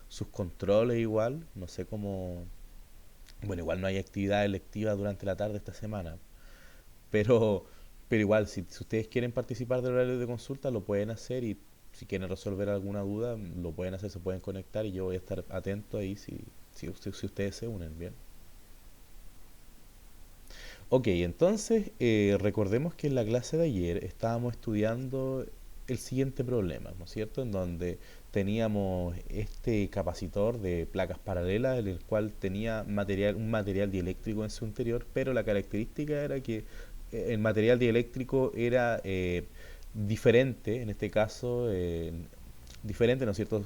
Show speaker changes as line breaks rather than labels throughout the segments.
sus controles igual. No sé cómo... Bueno, igual no hay actividad electiva durante la tarde esta semana, pero, pero igual, si ustedes quieren participar del horario de consulta, lo pueden hacer y si quieren resolver alguna duda, lo pueden hacer, se pueden conectar y yo voy a estar atento ahí si ustedes se unen, bien. Ok, entonces recordemos que en la clase de ayer estábamos estudiando el siguiente problema, ¿no es cierto? En donde teníamos este capacitor de placas paralelas, en el cual tenía un material dieléctrico en su interior, pero la característica era que el material dieléctrico era diferente, en este caso, diferente, ¿no es cierto?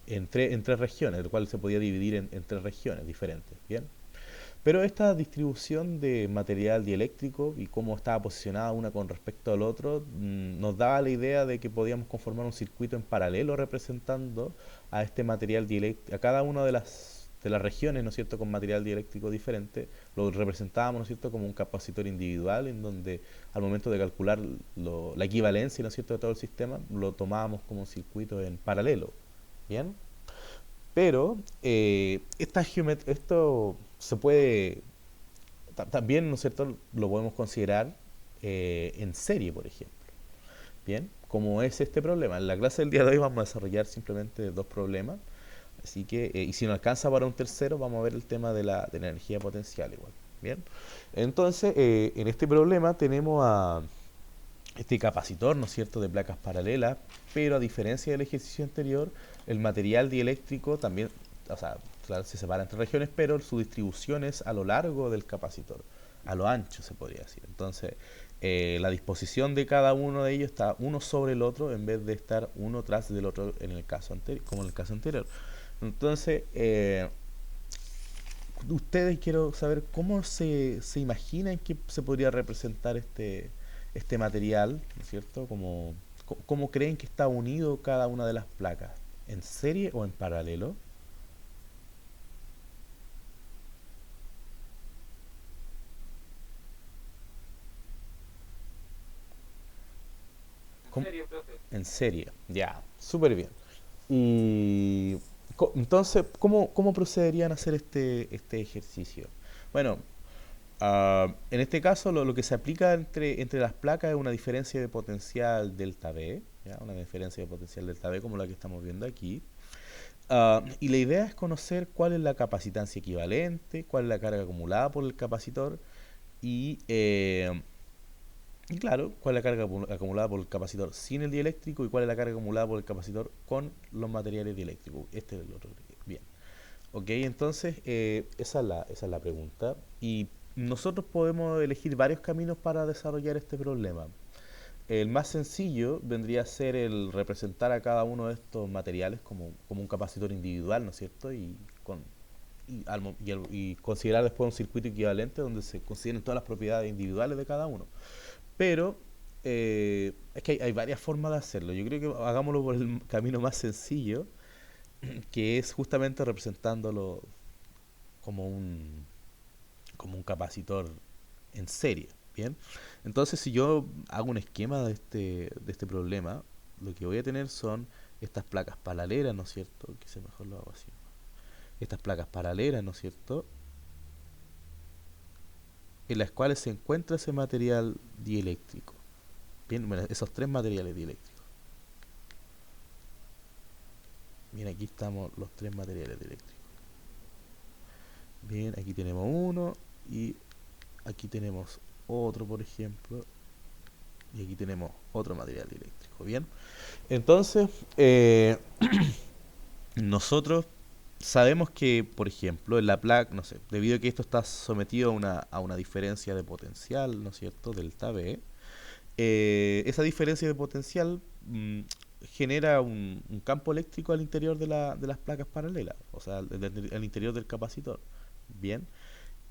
En tres regiones, el cual se podía dividir en tres regiones diferentes, ¿bien? Pero esta distribución de material dieléctrico y cómo estaba posicionada una con respecto al otro nos daba la idea de que podíamos conformar un circuito en paralelo representando a este material dieléctrico, a cada una de las regiones, ¿no es cierto?, con material dieléctrico diferente, lo representábamos, ¿no es cierto?, como un capacitor individual en donde al momento de calcular la equivalencia, ¿no es cierto?, de todo el sistema, lo tomábamos como un circuito en paralelo. ¿Bien? Pero esto se puede, también, ¿no es cierto?, lo podemos considerar en serie, por ejemplo. Bien, como es este problema. En la clase del día de hoy vamos a desarrollar simplemente dos problemas. Así que, y si no alcanza para un tercero, vamos a ver el tema de la energía potencial igual. Bien, entonces, en este problema tenemos a este capacitor, ¿no es cierto?, de placas paralelas, pero a diferencia del ejercicio anterior, el material dieléctrico también, o sea, claro, se separa entre regiones, pero su distribución es a lo largo del capacitor, a lo ancho se podría decir. Entonces, la disposición de cada uno de ellos está uno sobre el otro en vez de estar uno tras del otro en el caso anterior, como en el caso anterior. Entonces, ustedes quiero saber cómo se imaginan que se podría representar este material, ¿no es cierto? ¿Cómo creen que está unido cada una de las placas? ¿En serie o en paralelo?
En
¿Cómo?
serio, profe.
En serie, ya, súper bien. Y entonces, ¿cómo procederían a hacer este ejercicio? Bueno, en este caso, lo que se aplica entre las placas es una diferencia de potencial delta V, ¿ya? Una diferencia de potencial delta V como la que estamos viendo aquí. Y la idea es conocer cuál es la capacitancia equivalente, cuál es la carga acumulada por el capacitor y, eh, y claro, cuál es la carga acumulada por el capacitor sin el dieléctrico y cuál es la carga acumulada por el capacitor con los materiales dieléctricos. Este es el otro. Bien. Ok, entonces esa es la pregunta. Y nosotros podemos elegir varios caminos para desarrollar este problema. El más sencillo vendría a ser el representar a cada uno de estos materiales como un capacitor individual, ¿no es cierto? Y considerar después un circuito equivalente donde se consideren todas las propiedades individuales de cada uno. Pero es que hay varias formas de hacerlo. Yo creo que hagámoslo por el camino más sencillo, que es justamente representándolo como un, como un capacitor en serie. Bien, entonces si yo hago un esquema de este problema, lo que voy a tener son estas placas paralelas, ¿no es cierto? Quizá mejor lo hago así. Estas placas paralelas, ¿no es cierto? En las cuales se encuentra ese material dieléctrico. Bien, bueno, esos tres materiales dieléctricos. Bien, aquí estamos los tres materiales dieléctricos. Bien, aquí tenemos uno y aquí tenemos otro, por ejemplo, y aquí tenemos otro material dieléctrico. Bien, entonces nosotros sabemos que, por ejemplo, en la placa, no sé, debido a que esto está sometido a una diferencia de potencial, ¿no es cierto?, delta V, esa diferencia de potencial genera un campo eléctrico al interior de las placas paralelas, o sea, al interior del capacitor. Bien,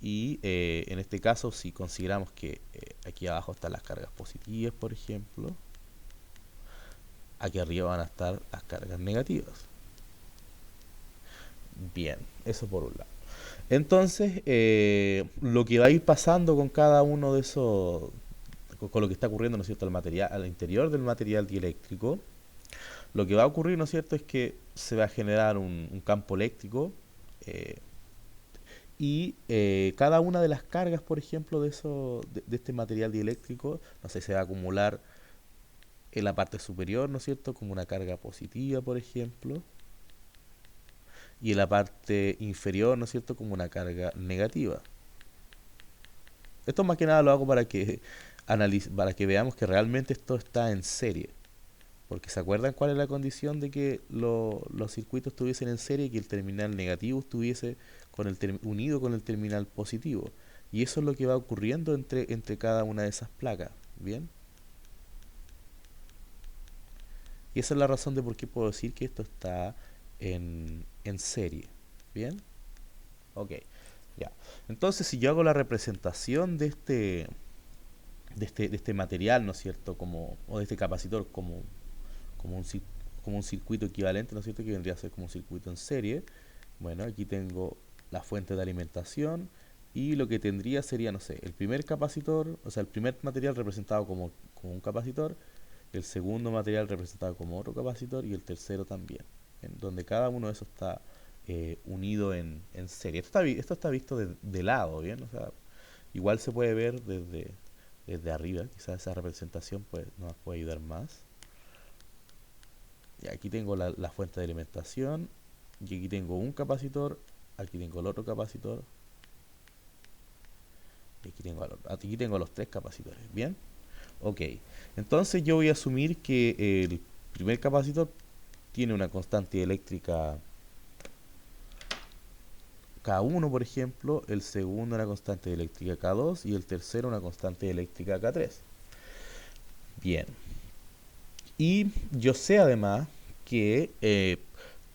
y en este caso, si consideramos que aquí abajo están las cargas positivas, por ejemplo, aquí arriba van a estar las cargas negativas. Bien, eso por un lado. Entonces, lo que va a ir pasando con cada uno de esos, con lo que está ocurriendo, ¿no es cierto?, al interior del material dieléctrico, Lo que va a ocurrir, ¿no es cierto?, es que se va a generar un campo eléctrico eh, y cada una de las cargas, por ejemplo, de este material dieléctrico, no sé, se va a acumular en la parte superior, ¿no es cierto?, como una carga positiva, por ejemplo, y en la parte inferior, ¿no es cierto?, como una carga negativa. Esto más que nada lo hago para que para que veamos que realmente esto está en serie. Porque ¿se acuerdan cuál es la condición de que los circuitos estuviesen en serie y que el terminal negativo estuviese unido con el terminal positivo? Y eso es lo que va ocurriendo entre cada una de esas placas. ¿Bien? Y esa es la razón de por qué puedo decir que esto está en serie. ¿Bien? Ok, ya. Entonces, si yo hago la representación de este material, ¿no es cierto? O de este capacitor como un, como un circuito equivalente, ¿no es cierto? Que vendría a ser como un circuito en serie. Bueno, aquí tengo la fuente de alimentación y lo que tendría sería, no sé, el primer capacitor, o sea, el primer material representado como un capacitor, el segundo material representado como otro capacitor y el tercero también, en donde cada uno de esos está unido en serie. Esto está visto de lado, ¿bien? O sea, igual se puede ver desde arriba, quizás esa representación pues, nos puede ayudar más. Y aquí tengo la fuente de alimentación, y aquí tengo un capacitor, aquí tengo el otro capacitor, y aquí tengo los tres capacitores. ¿Bien? Ok, entonces yo voy a asumir que el primer capacitor tiene una constante eléctrica K1, por ejemplo, el segundo una constante eléctrica K2 y el tercero una constante eléctrica K3. Bien, y yo sé además que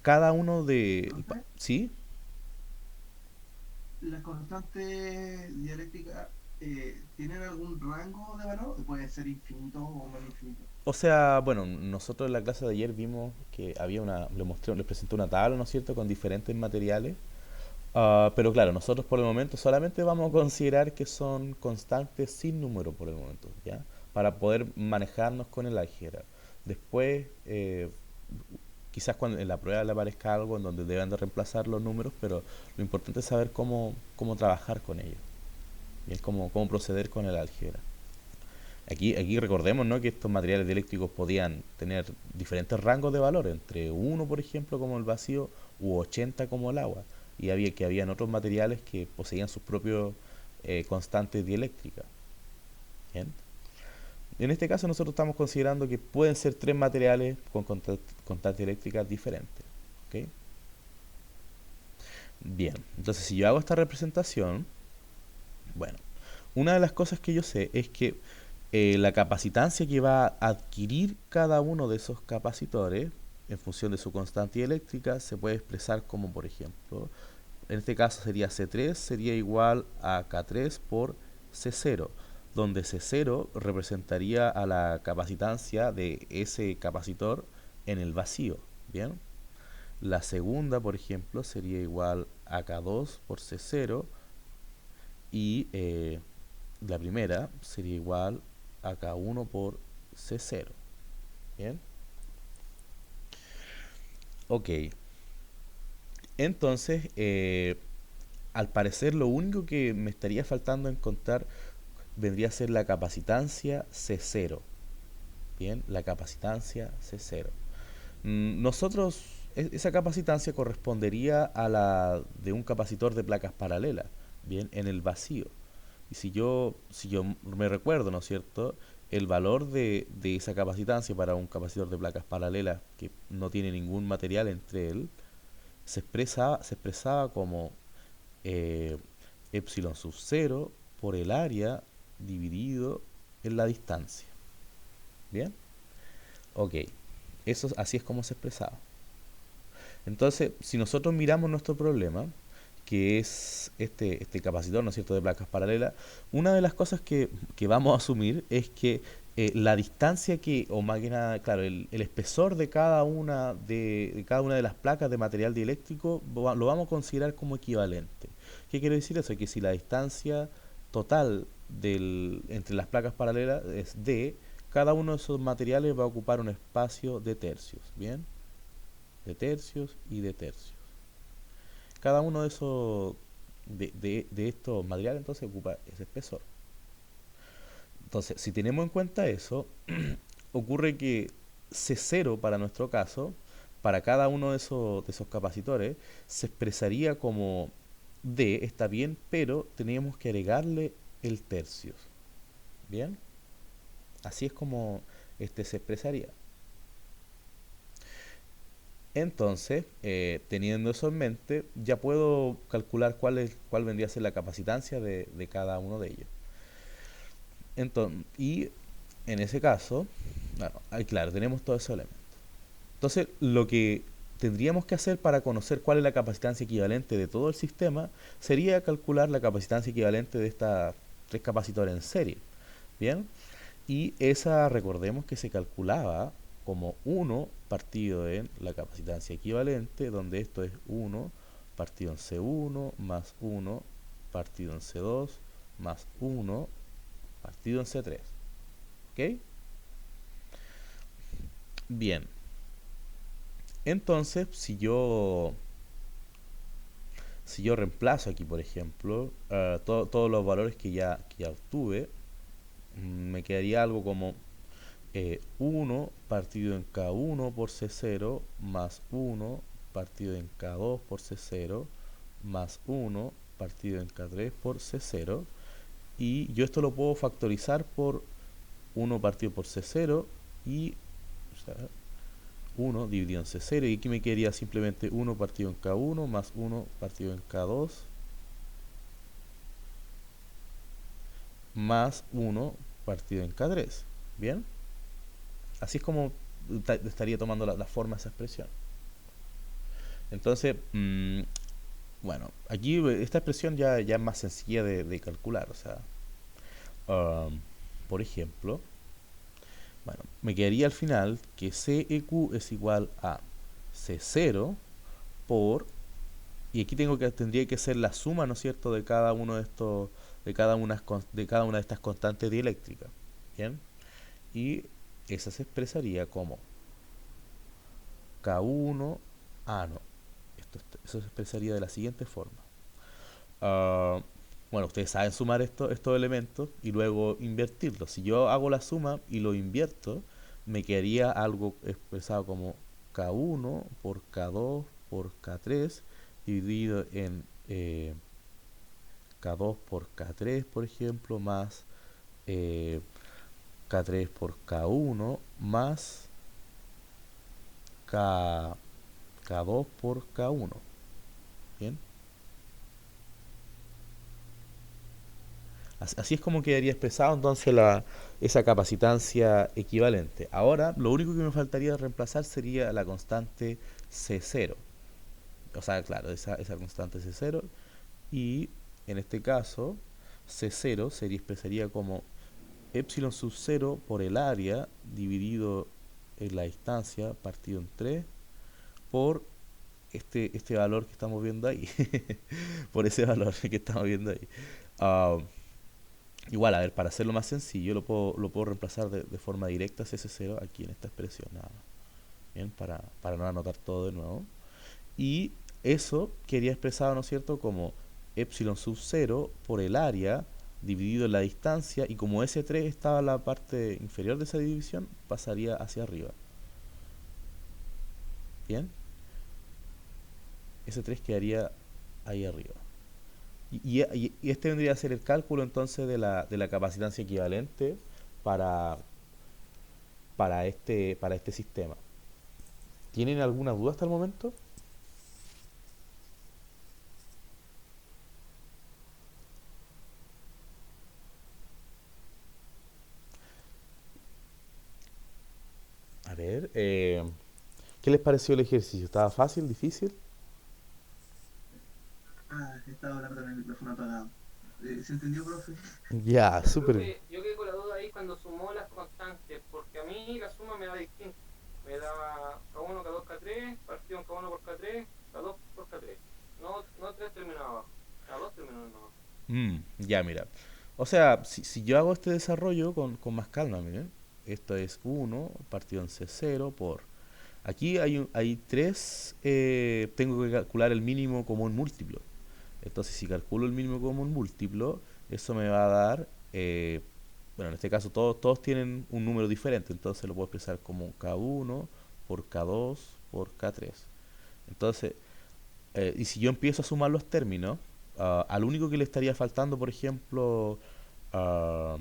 cada uno de...
Entonces,
¿Sí?
¿las constantes dialécticas tienen algún rango de valor? ¿Puede ser infinito o menos infinito?
O sea, bueno, nosotros en la clase de ayer vimos que había les presenté una tabla, ¿no es cierto?, con diferentes materiales. Pero claro, nosotros por el momento solamente vamos a considerar que son constantes sin número por el momento, ¿ya? Para poder manejarnos con el álgebra. Después, quizás cuando en la prueba le aparezca algo en donde deban de reemplazar los números, pero lo importante es saber cómo trabajar con ellos, y cómo proceder con el álgebra. Aquí recordemos, ¿no?, que estos materiales dieléctricos podían tener diferentes rangos de valor, entre uno por ejemplo, como el vacío, u 80 como el agua. Y habían otros materiales que poseían sus propios constantes dieléctricas. ¿Bien? En este caso nosotros estamos considerando que pueden ser tres materiales con constantes dieléctricas diferentes. ¿Ok? Bien, entonces si yo hago esta representación, bueno, una de las cosas que yo sé es que la capacitancia que va a adquirir cada uno de esos capacitores en función de su constante eléctrica se puede expresar como, por ejemplo, en este caso sería C3 sería igual a K3 por C0, donde C0 representaría a la capacitancia de ese capacitor en el vacío. Bien, la segunda, por ejemplo, sería igual a K2 por C0 y la primera sería igual a K1 por C0. Bien, ok. Entonces, al parecer lo único que me estaría faltando encontrar vendría a ser la capacitancia C0. Bien, la capacitancia C0. Nosotros, esa capacitancia correspondería a la de un capacitor de placas paralelas, bien, en el vacío. Y si yo me recuerdo, ¿no es cierto? El valor de esa capacitancia para un capacitor de placas paralelas que no tiene ningún material entre él, se expresaba como eh, epsilon sub 0 por el área dividido en la distancia. ¿Bien? Ok, así es como se expresaba. Entonces, si nosotros miramos nuestro problema, que es este capacitor, ¿no es cierto?, de placas paralelas, una de las cosas que vamos a asumir es que la distancia o más que nada, claro, el espesor de cada una de las placas de material dieléctrico lo vamos a considerar como equivalente. ¿Qué quiere decir eso? Que si la distancia total entre las placas paralelas es D, cada uno de esos materiales va a ocupar un espacio de tercios, ¿bien? De tercios y de tercios. Cada uno de esos de estos materiales entonces ocupa ese espesor. Entonces, si tenemos en cuenta eso, ocurre que C0 para nuestro caso, para cada uno de esos capacitores, se expresaría como D, está bien, pero teníamos que agregarle el tercios. ¿Bien? Así es como se expresaría. Entonces, teniendo eso en mente, ya puedo calcular cuál vendría a ser la capacitancia de cada uno de ellos. Entonces, y en ese caso, bueno, ahí claro, tenemos todos esos elementos. Entonces, lo que tendríamos que hacer para conocer cuál es la capacitancia equivalente de todo el sistema sería calcular la capacitancia equivalente de estas tres capacitores en serie. ¿Bien? Y esa, recordemos que se calculaba como 1 partido en la capacitancia equivalente, donde esto es 1 partido en C1 más 1 partido en C2 más 1 partido en C3. ¿Ok? Bien. Entonces, si yo reemplazo aquí, por ejemplo, todos los valores que ya obtuve, me quedaría algo como 1 partido en K1 por C0 más 1 partido en K2 por C0 más 1 partido en K3 por C0, y yo esto lo puedo factorizar por 1 partido por C0 y, o sea, 1 dividido en C0, y aquí me quedaría simplemente 1 partido en K1 más 1 partido en K2 más 1 partido en K3. ¿Bien? Así es como estaría tomando la forma de esa expresión. Entonces, bueno, aquí esta expresión ya es más sencilla de calcular. O sea, um, por ejemplo, bueno, me quedaría al final que CEQ es igual a C0 por, y aquí tendría que ser la suma, ¿no es cierto?, de cada uno de estos, de cada una de estas constantes dieléctricas. ¿Bien? Y esa se expresaría como K1, no, eso se expresaría de la siguiente forma. Uh, bueno, ustedes saben sumar estos elementos y luego invertirlos. Si yo hago la suma y lo invierto, me quedaría algo expresado como K1 por K2 por K3 dividido en K2 por K3, por ejemplo, más eh, K3 por K1 más K, K2 por K1. ¿Bien? Así es como quedaría expresado entonces esa capacitancia equivalente. Ahora, lo único que me faltaría reemplazar sería la constante C0. O sea, claro, esa constante C0. Y en este caso, C0 se expresaría como epsilon sub 0 por el área dividido en la distancia partido en 3 por este valor que estamos viendo ahí. Por ese valor que estamos viendo ahí. Uh, Igual, a ver, para hacerlo más sencillo, lo puedo reemplazar de forma directa CS0 aquí en esta expresión, nada más. Bien, para no anotar todo de nuevo. Y eso quería expresado, ¿no es cierto?, como epsilon sub 0 por el área dividido en la distancia, y como S3 estaba en la parte inferior de esa división, pasaría hacia arriba. Bien, S3 quedaría ahí arriba. Y este vendría a ser el cálculo entonces de la capacitancia equivalente para, para este sistema. ¿Tienen alguna duda hasta el momento? A ver, ¿qué les pareció el ejercicio? ¿Estaba fácil, difícil?
Estaba hablando con el micrófono apagado. ¿Se entendió, profe?
Ya, súper bien.
Profe, yo quedé con la duda ahí cuando sumó las constantes, porque a mí la suma me da distinto. Me da K1, K2, K3, partido en K1 por K3, K2 por K3. No 3 terminado abajo, K2 terminado abajo.
Ya, mira. O sea, si yo hago este desarrollo con más calma, miren. esto es 1 partido en C0 por... Aquí hay tres, tengo que calcular el mínimo común múltiplo. Entonces, si calculo el mínimo común múltiplo, eso me va a dar, bueno, en este caso todos tienen un número diferente, entonces lo puedo expresar como K1 por K2 por K3. Entonces, y si yo empiezo a sumar los términos, al único que le estaría faltando, por ejemplo, ah,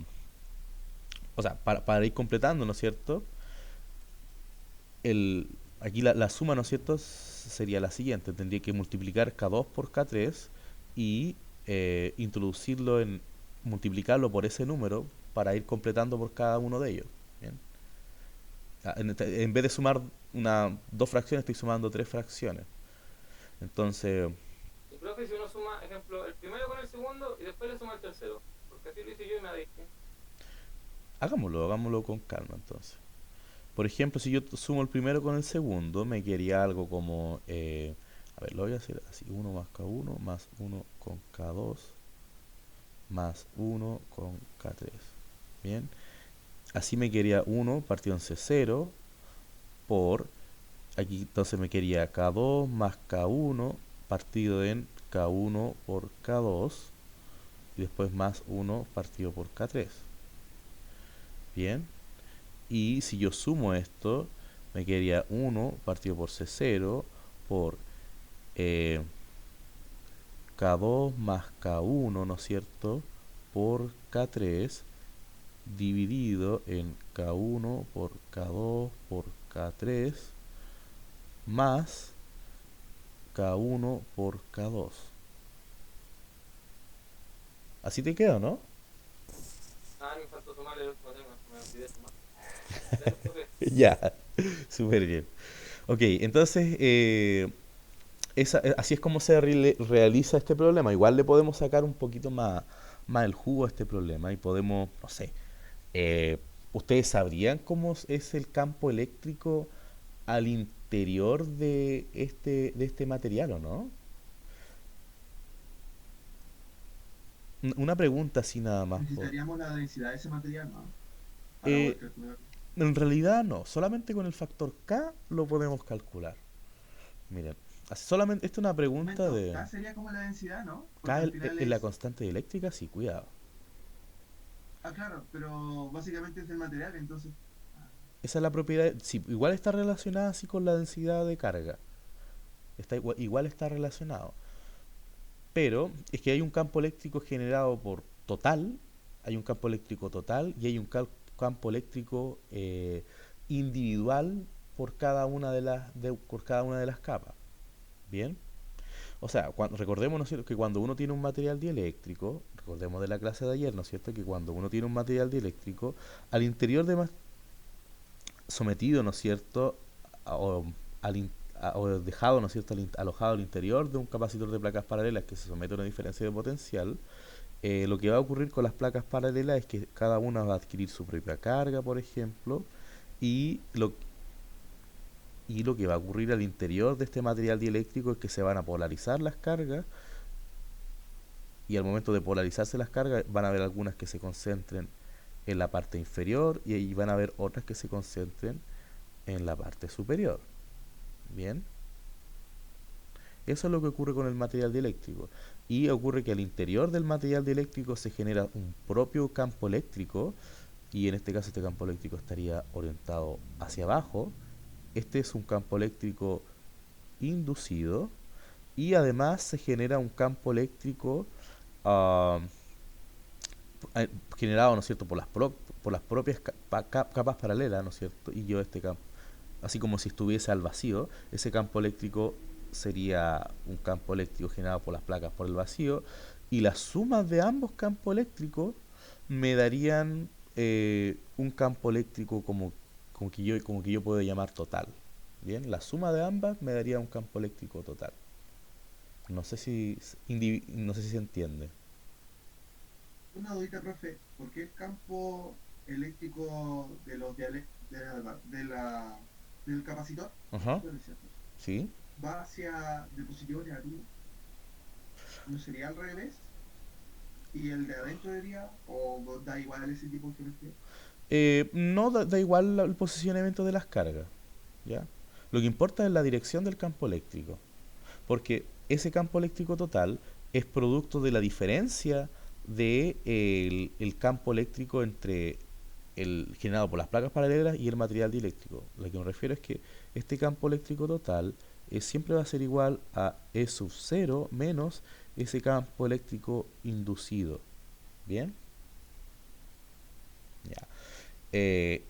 o sea, para ir completando, ¿no es cierto? El, aquí la suma, ¿no es cierto? Sería la siguiente. Tendría que multiplicar K2 por K3 y introducirlo multiplicarlo por ese número para ir completando por cada uno de ellos. ¿Bien? En vez de sumar dos fracciones, estoy sumando tres fracciones. Entonces,
Y profe, si uno suma, ejemplo, el primero con el segundo y después le suma el tercero, porque así lo hice yo y me da distinto.
hagámoslo con calma entonces. Por ejemplo, si yo sumo el primero con el segundo, me quedaría algo como, a ver, lo voy a hacer así, 1 más K1 más 1 con K2 más 1 con K3. Bien, así me quedaría 1 partido en C0 por, aquí entonces me quedaría K2 más K1 partido en K1 por K2 y después más 1 partido por K3. Bien, y si yo sumo esto, me quedaría 1 partido por C0 por K2 más K1, ¿no es cierto? Por K3 dividido en K1 por K2 por K3 más K1 por K2. Así te queda, ¿no?
Ah, me faltó sumarle el último tema, me olvidé sumar. Dale, profe.
Ya, súper bien. Ok, entonces así es como se realiza este problema. Igual le podemos sacar un poquito más el jugo a este problema y podemos, no sé, eh, ¿ustedes sabrían cómo es el campo eléctrico al interior de este material o no? Una pregunta así nada más.
Necesitaríamos la densidad de ese material, ¿no? Para poder
Eh,
calcular.
en realidad no, solamente con el factor K lo podemos calcular. Miren, solamente, esta es una
Un
pregunta
momento,
de
K sería como la densidad, ¿no?
K
Porque al final
en la
es.
constante eléctrica, sí, cuidado.
Ah, claro, pero básicamente es del material, entonces. Ah,
Esa es la propiedad, sí, igual está relacionada así con la densidad de carga. Igual está relacionado. Pero es que hay un campo eléctrico generado por total, hay un campo eléctrico total y hay un campo eléctrico individual por cada una de las capas. Bien. O sea, recordemos, ¿no es cierto?, que cuando uno tiene un material dieléctrico, recordemos de la clase de ayer, ¿no es cierto?, que cuando uno tiene un material dieléctrico, al interior de sometido, ¿no es cierto?, o, o dejado, ¿no es cierto?, alojado al interior de un capacitor de placas paralelas que se somete a una diferencia de potencial, lo que va a ocurrir con las placas paralelas es que cada una va a adquirir su propia carga, por ejemplo, y lo que va a ocurrir al interior de este material dieléctrico es que se van a polarizar las cargas y al momento de polarizarse las cargas van a haber algunas que se concentren en la parte inferior y ahí van a haber otras que se concentren en la parte superior. Bien, eso es lo que ocurre con el material dieléctrico. Y ocurre que al interior del material dieléctrico se genera un propio campo eléctrico y en este caso este campo eléctrico estaría orientado hacia abajo. Este es un campo eléctrico inducido y además se genera un campo eléctrico uh, generado, ¿no es cierto?, por las propias capas paralelas, ¿no es cierto? Y yo este campo, así como si estuviese al vacío, ese campo eléctrico sería un campo eléctrico generado por las placas por el vacío y las sumas de ambos campos eléctricos me darían un campo eléctrico como que yo puedo llamar total. Bien, la suma de ambas me daría un campo eléctrico total. No sé si se entiende.
una dudita, profe, ¿por qué el campo eléctrico de los del capacitor,
Ajá,
¿cuál es cierto?
sí.
Va hacia de positivo a negativo? ¿No sería al revés? ¿Y el de adentro diría? ¿O da igual ese tipo de geometría?
No da igual el posicionamiento de las cargas, ¿ya? Lo que importa es la dirección del campo eléctrico, porque ese campo eléctrico total es producto de la diferencia de el campo eléctrico entre el generado por las placas paralelas y el material dieléctrico. Lo que me refiero es que este campo eléctrico total siempre va a ser igual a E sub 0 menos ese campo eléctrico inducido. ¿Bien? Ya.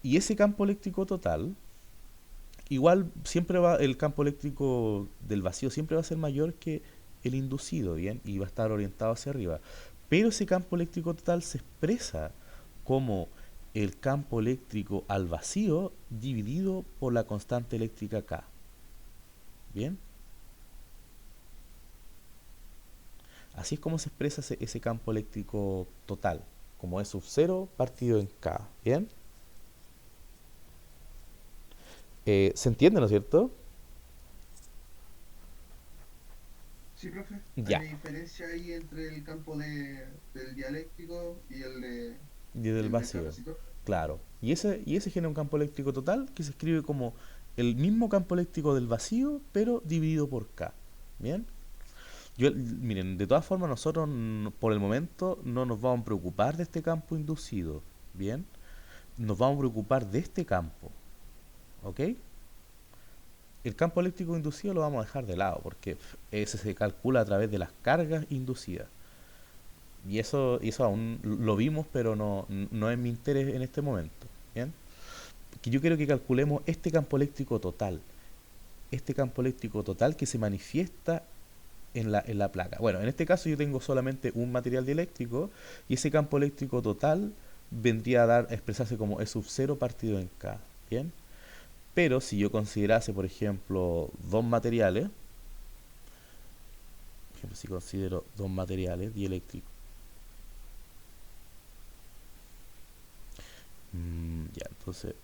Y ese campo eléctrico total, igual siempre va, el campo eléctrico del vacío siempre va a ser mayor que el inducido, ¿bien? Y va a estar orientado hacia arriba. Pero ese campo eléctrico total se expresa como el campo eléctrico al vacío dividido por la constante eléctrica K. ¿Bien? Así es como se expresa ese campo eléctrico total, como E sub 0 partido en K. ¿Bien? ¿Se entiende, no es cierto?
Sí, profe. Hay
Ya.
una diferencia ahí entre el campo del dialéctrico
Y
y
del
el del
vacío.
capacitor.
Claro. Y ese genera un campo eléctrico total que se escribe como el mismo campo eléctrico del vacío, pero dividido por K. ¿Bien? Miren, de todas formas nosotros por el momento no nos vamos a preocupar de este campo inducido. ¿Bien? Nos vamos a preocupar de este campo. ¿Ok? El campo eléctrico inducido lo vamos a dejar de lado porque ese se calcula a través de las cargas inducidas. Y eso aún lo vimos, pero no es mi interés en este momento. ¿Bien? Que yo quiero que calculemos este campo eléctrico total. Este campo eléctrico total que se manifiesta en la placa. Bueno, en este caso yo tengo solamente un material dieléctrico y ese campo eléctrico total vendría a expresarse como E sub 0 partido en K. ¿Bien? Pero si yo considerase, por ejemplo, dos materiales, por ejemplo, si considero dos materiales dieléctricos, ya, entonces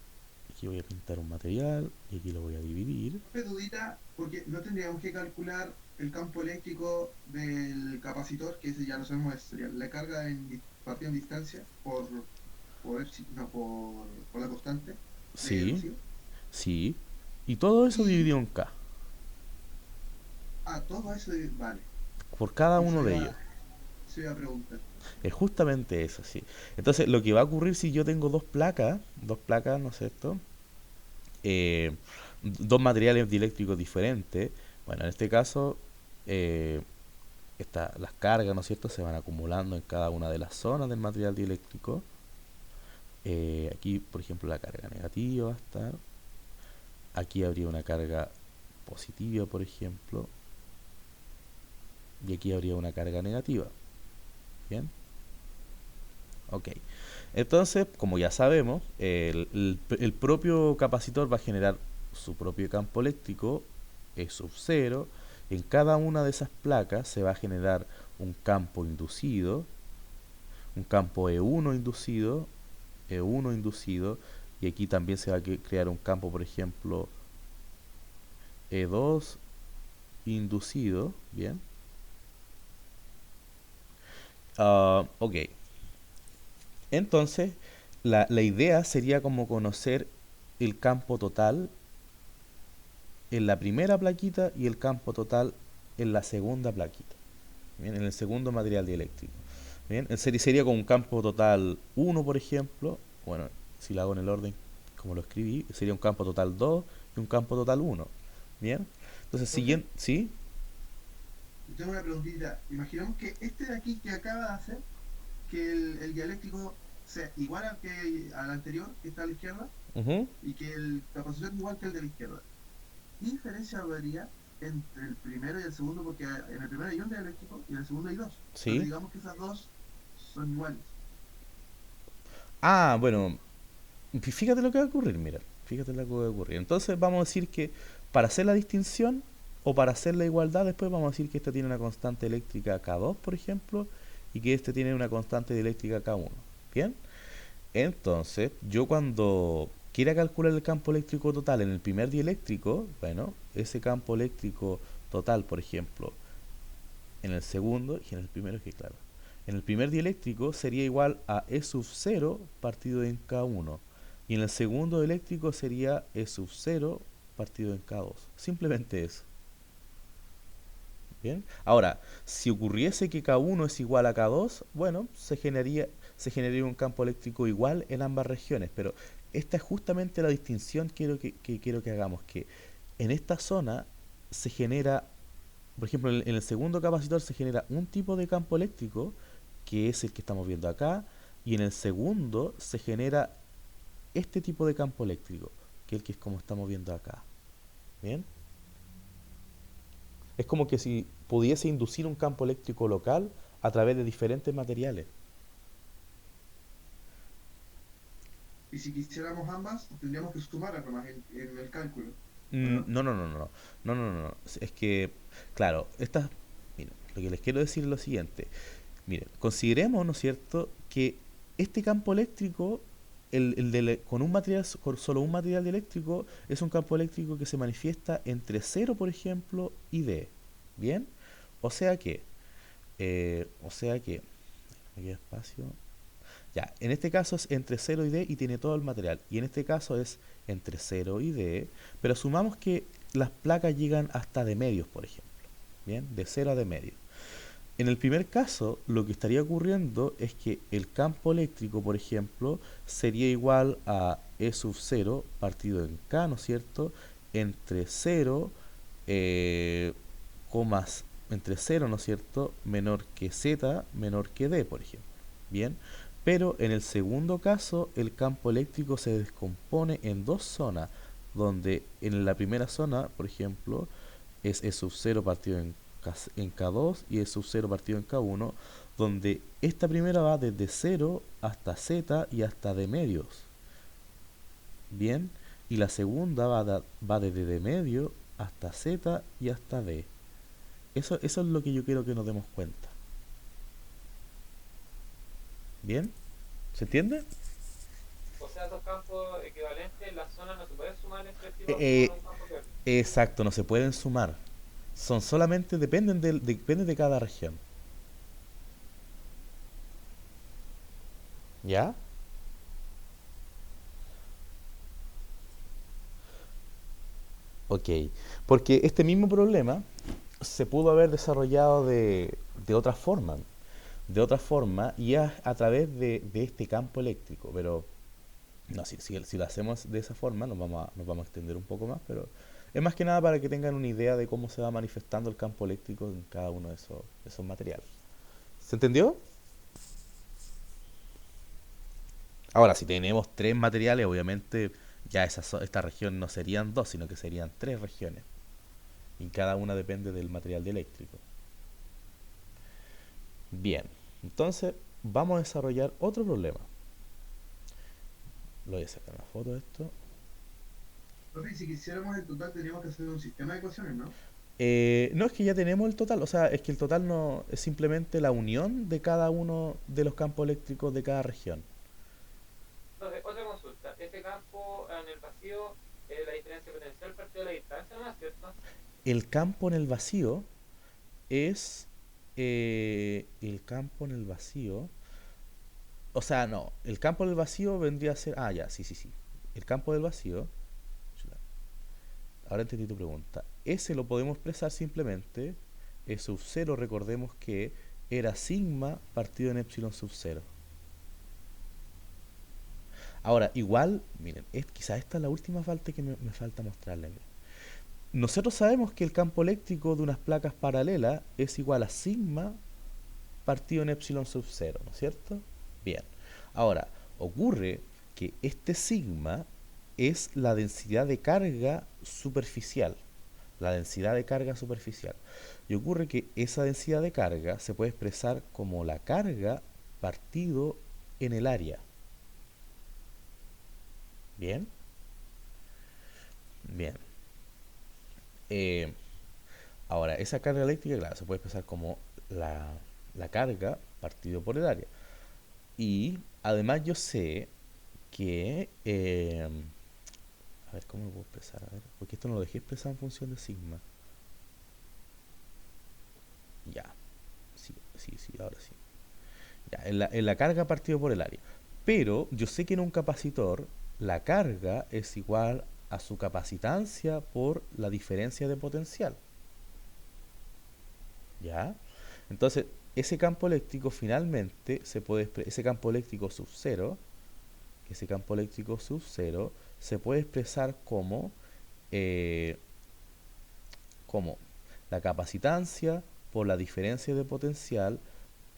aquí voy a pintar un material y aquí lo voy a dividir.
Profe, dudita, porque no tendríamos que calcular el campo eléctrico del capacitor, que ese ya lo sabemos, sería la carga partida en distancia no, por la constante del
Sí,
vacío.
sí. Y todo eso
Y
dividido en K,
todo eso, vale.
por cada
Eso
uno de ellos.
se iba a preguntar.
Es justamente eso, sí. Entonces, lo que va a ocurrir si yo tengo dos placas, ¿no es cierto? Eh, Dos materiales dieléctricos diferentes. Bueno, en este caso, eh, las cargas, ¿no es cierto?, se van acumulando en cada una de las zonas del material dieléctrico. Aquí, por ejemplo, la carga negativa va a estar. Aquí habría una carga positiva, por ejemplo. Y aquí habría una carga negativa. ¿Bien? Ok. Entonces, como ya sabemos, el propio capacitor va a generar su propio campo eléctrico, E sub 0. En cada una de esas placas se va a generar un campo inducido, un campo E1 inducido, y aquí también se va a crear un campo, por ejemplo, E2 inducido, ¿bien? Ok, entonces la idea sería como conocer el campo total en la primera plaquita y el campo total en la segunda plaquita, ¿bien? En el segundo material dieléctrico. ¿Bien? Sería como un campo total 1, por ejemplo. Bueno, si lo hago en el orden como lo escribí, sería un campo total 2 y un campo total 1. ¿Bien? Entonces,
Profe,
siguiente, ¿sí?
tengo una preguntita. Imaginemos que este de aquí que acaba de hacer, que el dialéctrico sea igual al anterior, que está a la izquierda,
Ujú.
y que el capacitor igual que el de la izquierda. ¿Qué diferencia habría entre el primero y el segundo? Porque en el primero hay un dialéctrico y en el segundo hay dos. Pero
Sí.
digamos que esas dos son iguales.
Ah, bueno, fíjate lo que va a ocurrir, mira. Fíjate lo que va a ocurrir. Entonces vamos a decir que para hacer la distinción o para hacer la igualdad, después vamos a decir que esta tiene una constante eléctrica K2, por ejemplo, y que este tiene una constante eléctrica K1. ¿Bien? Entonces, yo cuando quiera calcular el campo eléctrico total en el primer dieléctrico, bueno, ese campo eléctrico total, por ejemplo, en el segundo y en el primero, que claro, En el primer dieléctrico sería igual a E sub 0 partido en K1. Y en el segundo dieléctrico sería E sub 0 partido en K2. Simplemente eso. Bien. Ahora, si ocurriese que K1 es igual a K2, bueno, se generaría un campo eléctrico igual en ambas regiones. Pero esta es justamente la distinción que quiero que hagamos. Que en esta zona se genera, por ejemplo, en el segundo capacitor se genera un tipo de campo eléctrico, que es el que estamos viendo acá, y en el segundo se genera este tipo de campo eléctrico, que es el que es como estamos viendo acá. ¿Bien? Es como que si pudiese inducir un campo eléctrico local a través de diferentes materiales.
Y si quisiéramos ambas, tendríamos que sumarlas nomás en el cálculo, ¿o
Mm,
no?
no, no, no, no, no, no, no, no, no. Es que, claro, miren, lo que les quiero decir es lo siguiente. Miren, consideremos, ¿no es cierto?, que este campo eléctrico, con un material, con solo un material eléctrico, es un campo eléctrico que se manifiesta entre cero, por ejemplo, y D. ¿Bien? O sea que, aquí hay espacio. Ya, en este caso es entre cero y D y tiene todo el material. Y en este caso es entre cero y D, pero asumamos que las placas llegan hasta D medios, por ejemplo. Bien, de cero a D medios. En el primer caso, lo que estaría ocurriendo es que el campo eléctrico, por ejemplo, sería igual a E sub 0 partido en K, ¿no es cierto? Entre 0, eh, comas, entre 0, ¿no es cierto? Menor que Z, menor que D, por ejemplo. Bien, pero en el segundo caso, el campo eléctrico se descompone en dos zonas, donde en la primera zona, por ejemplo, es E sub 0 partido en K2 y E sub 0 partido en K1, donde esta primera va desde 0 hasta Z y hasta D medios. Bien, y la segunda va desde D medio hasta Z y hasta D. Eso es lo que yo quiero que nos demos cuenta. ¿Bien? ¿Se entiende?
O sea, dos campos equivalentes, las zonas no se pueden sumar entre sí
Eh,
para formar
eh,
un campo teórico.
exacto, no se pueden sumar. Son solamente, dependen de cada región. ¿Ya? Ok. Porque este mismo problema se pudo haber desarrollado de otra forma. De otra forma y a través de este campo eléctrico. Pero no, si lo hacemos de esa forma nos vamos a extender un poco más, pero es más que nada para que tengan una idea de cómo se va manifestando el campo eléctrico en cada uno de esos materiales. ¿Se entendió? Ahora, si tenemos tres materiales, obviamente ya esta región no serían dos, sino que serían tres regiones. Y cada una depende del material eléctrico. Bien, entonces vamos a desarrollar otro problema. Lo voy a sacar una foto de esto.
Profe, y si quisiéramos el total, tendríamos que hacer un sistema de ecuaciones, ¿no?
No, es que ya tenemos el total, o sea, es que el total no es simplemente la unión de cada uno de los campos eléctricos de cada región.
Entonces, otra consulta. Ese campo en el vacío, la diferencia potencial parte de la distancia, ¿no es cierto?
El campo en el vacío es el campo en el vacío, o sea, no, el campo en el vacío vendría a ser, ya, sí, sí, sí. El campo del vacío, chuta, ahora entendí tu pregunta. Ese lo podemos expresar simplemente, E sub 0, recordemos que era sigma partido en epsilon sub 0. Ahora, igual, miren, quizás esta es la última falta que me falta mostrarles. Nosotros sabemos que el campo eléctrico de unas placas paralelas es igual a sigma partido en epsilon sub 0, ¿no es cierto? Bien. Ahora, ocurre que este sigma es la densidad de carga superficial. La densidad de carga superficial. Y ocurre que esa densidad de carga se puede expresar como la carga partido en el área. Bien. Bien. Eh, Ahora, esa carga eléctrica, claro, se puede expresar como la carga partido por el área. Y además yo sé que... a ver, ¿cómo lo puedo expresar? A ver, porque esto no lo dejé expresar en función de sigma. Ya, sí, sí, sí, ahora sí. Ya, en la carga partido por el área. Pero yo sé que en un capacitor la carga es igual a su capacitancia por la diferencia de potencial. ¿Ya? Entonces, ese campo eléctrico finalmente se puede ese campo eléctrico sub cero, se puede expresar eh, como la capacitancia por la diferencia de potencial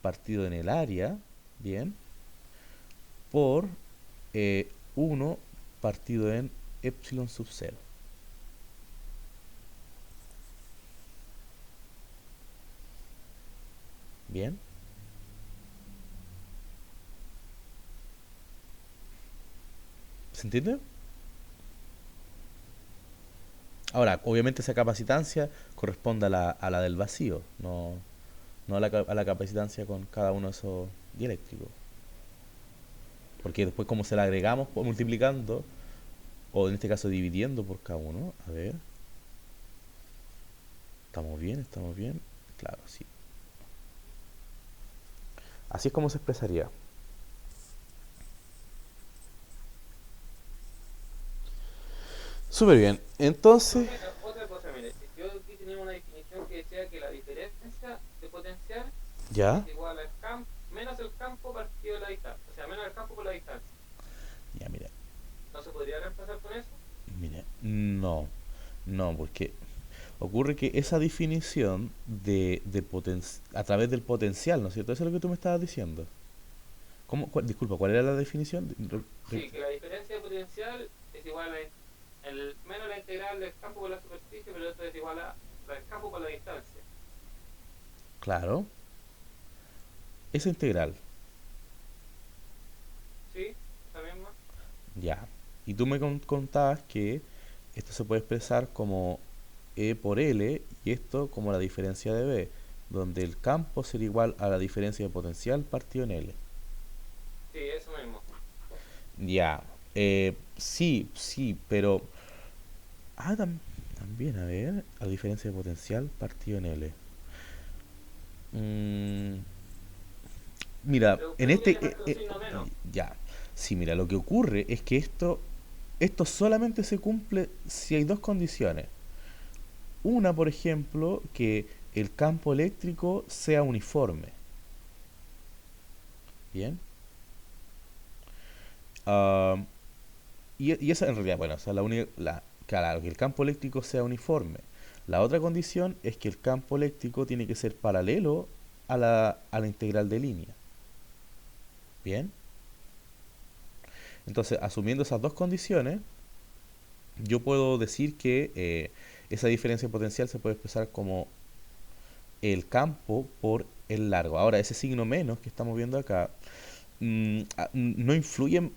partido en el área, bien, por 1 partido en epsilon sub 0. Bien. ¿Se entiende? Ahora, obviamente esa capacitancia corresponde a la del vacío, no a la capacitancia con cada uno de esos dieléctricos. Porque después como se la agregamos multiplicando, o en este caso dividiendo por cada uno, a ver, estamos bien, claro, sí. Así es como se expresaría. Súper bien, entonces,
Profe, otra cosa, mire, yo aquí tenía una definición que decía que la diferencia de potencial
ya,
es igual al campo, menos el campo partido de la distancia, o sea, menos el campo por la distancia.
ya, mira,
¿No se podría reemplazar con eso?
mira, no, porque ocurre que esa definición a través del potencial, ¿no es cierto? Eso es lo que tú me estabas diciendo. Disculpa, ¿cuál era la definición?
Sí, que la diferencia de potencial es igual a menos la integral del campo por la superficie, pero eso es igual a la del campo por la distancia.
Claro, esa integral,
¿Sí? ¿Esa misma?
ya. Y tú me contabas que esto se puede expresar como E por L y esto como la diferencia de B, donde el campo será igual a la diferencia de potencial partido en L.
Sí, eso mismo.
Ya, sí, pero... Ah, también, a ver, a la diferencia de potencial partido en L. Mm, mira, en
Pero que le
este...
falta un signo menos.
ya, sí, mira, lo que ocurre es que esto solamente se cumple si hay dos condiciones. Una, por ejemplo, que el campo eléctrico sea uniforme. Bien. Ah, y esa en realidad, bueno, o sea, claro, que el campo eléctrico sea uniforme. La otra condición es que el campo eléctrico tiene que ser paralelo a la integral de línea. Bien. Entonces, asumiendo esas dos condiciones, yo puedo decir que esa diferencia potencial se puede expresar como el campo por el largo. Ahora, ese signo menos que estamos viendo acá no influye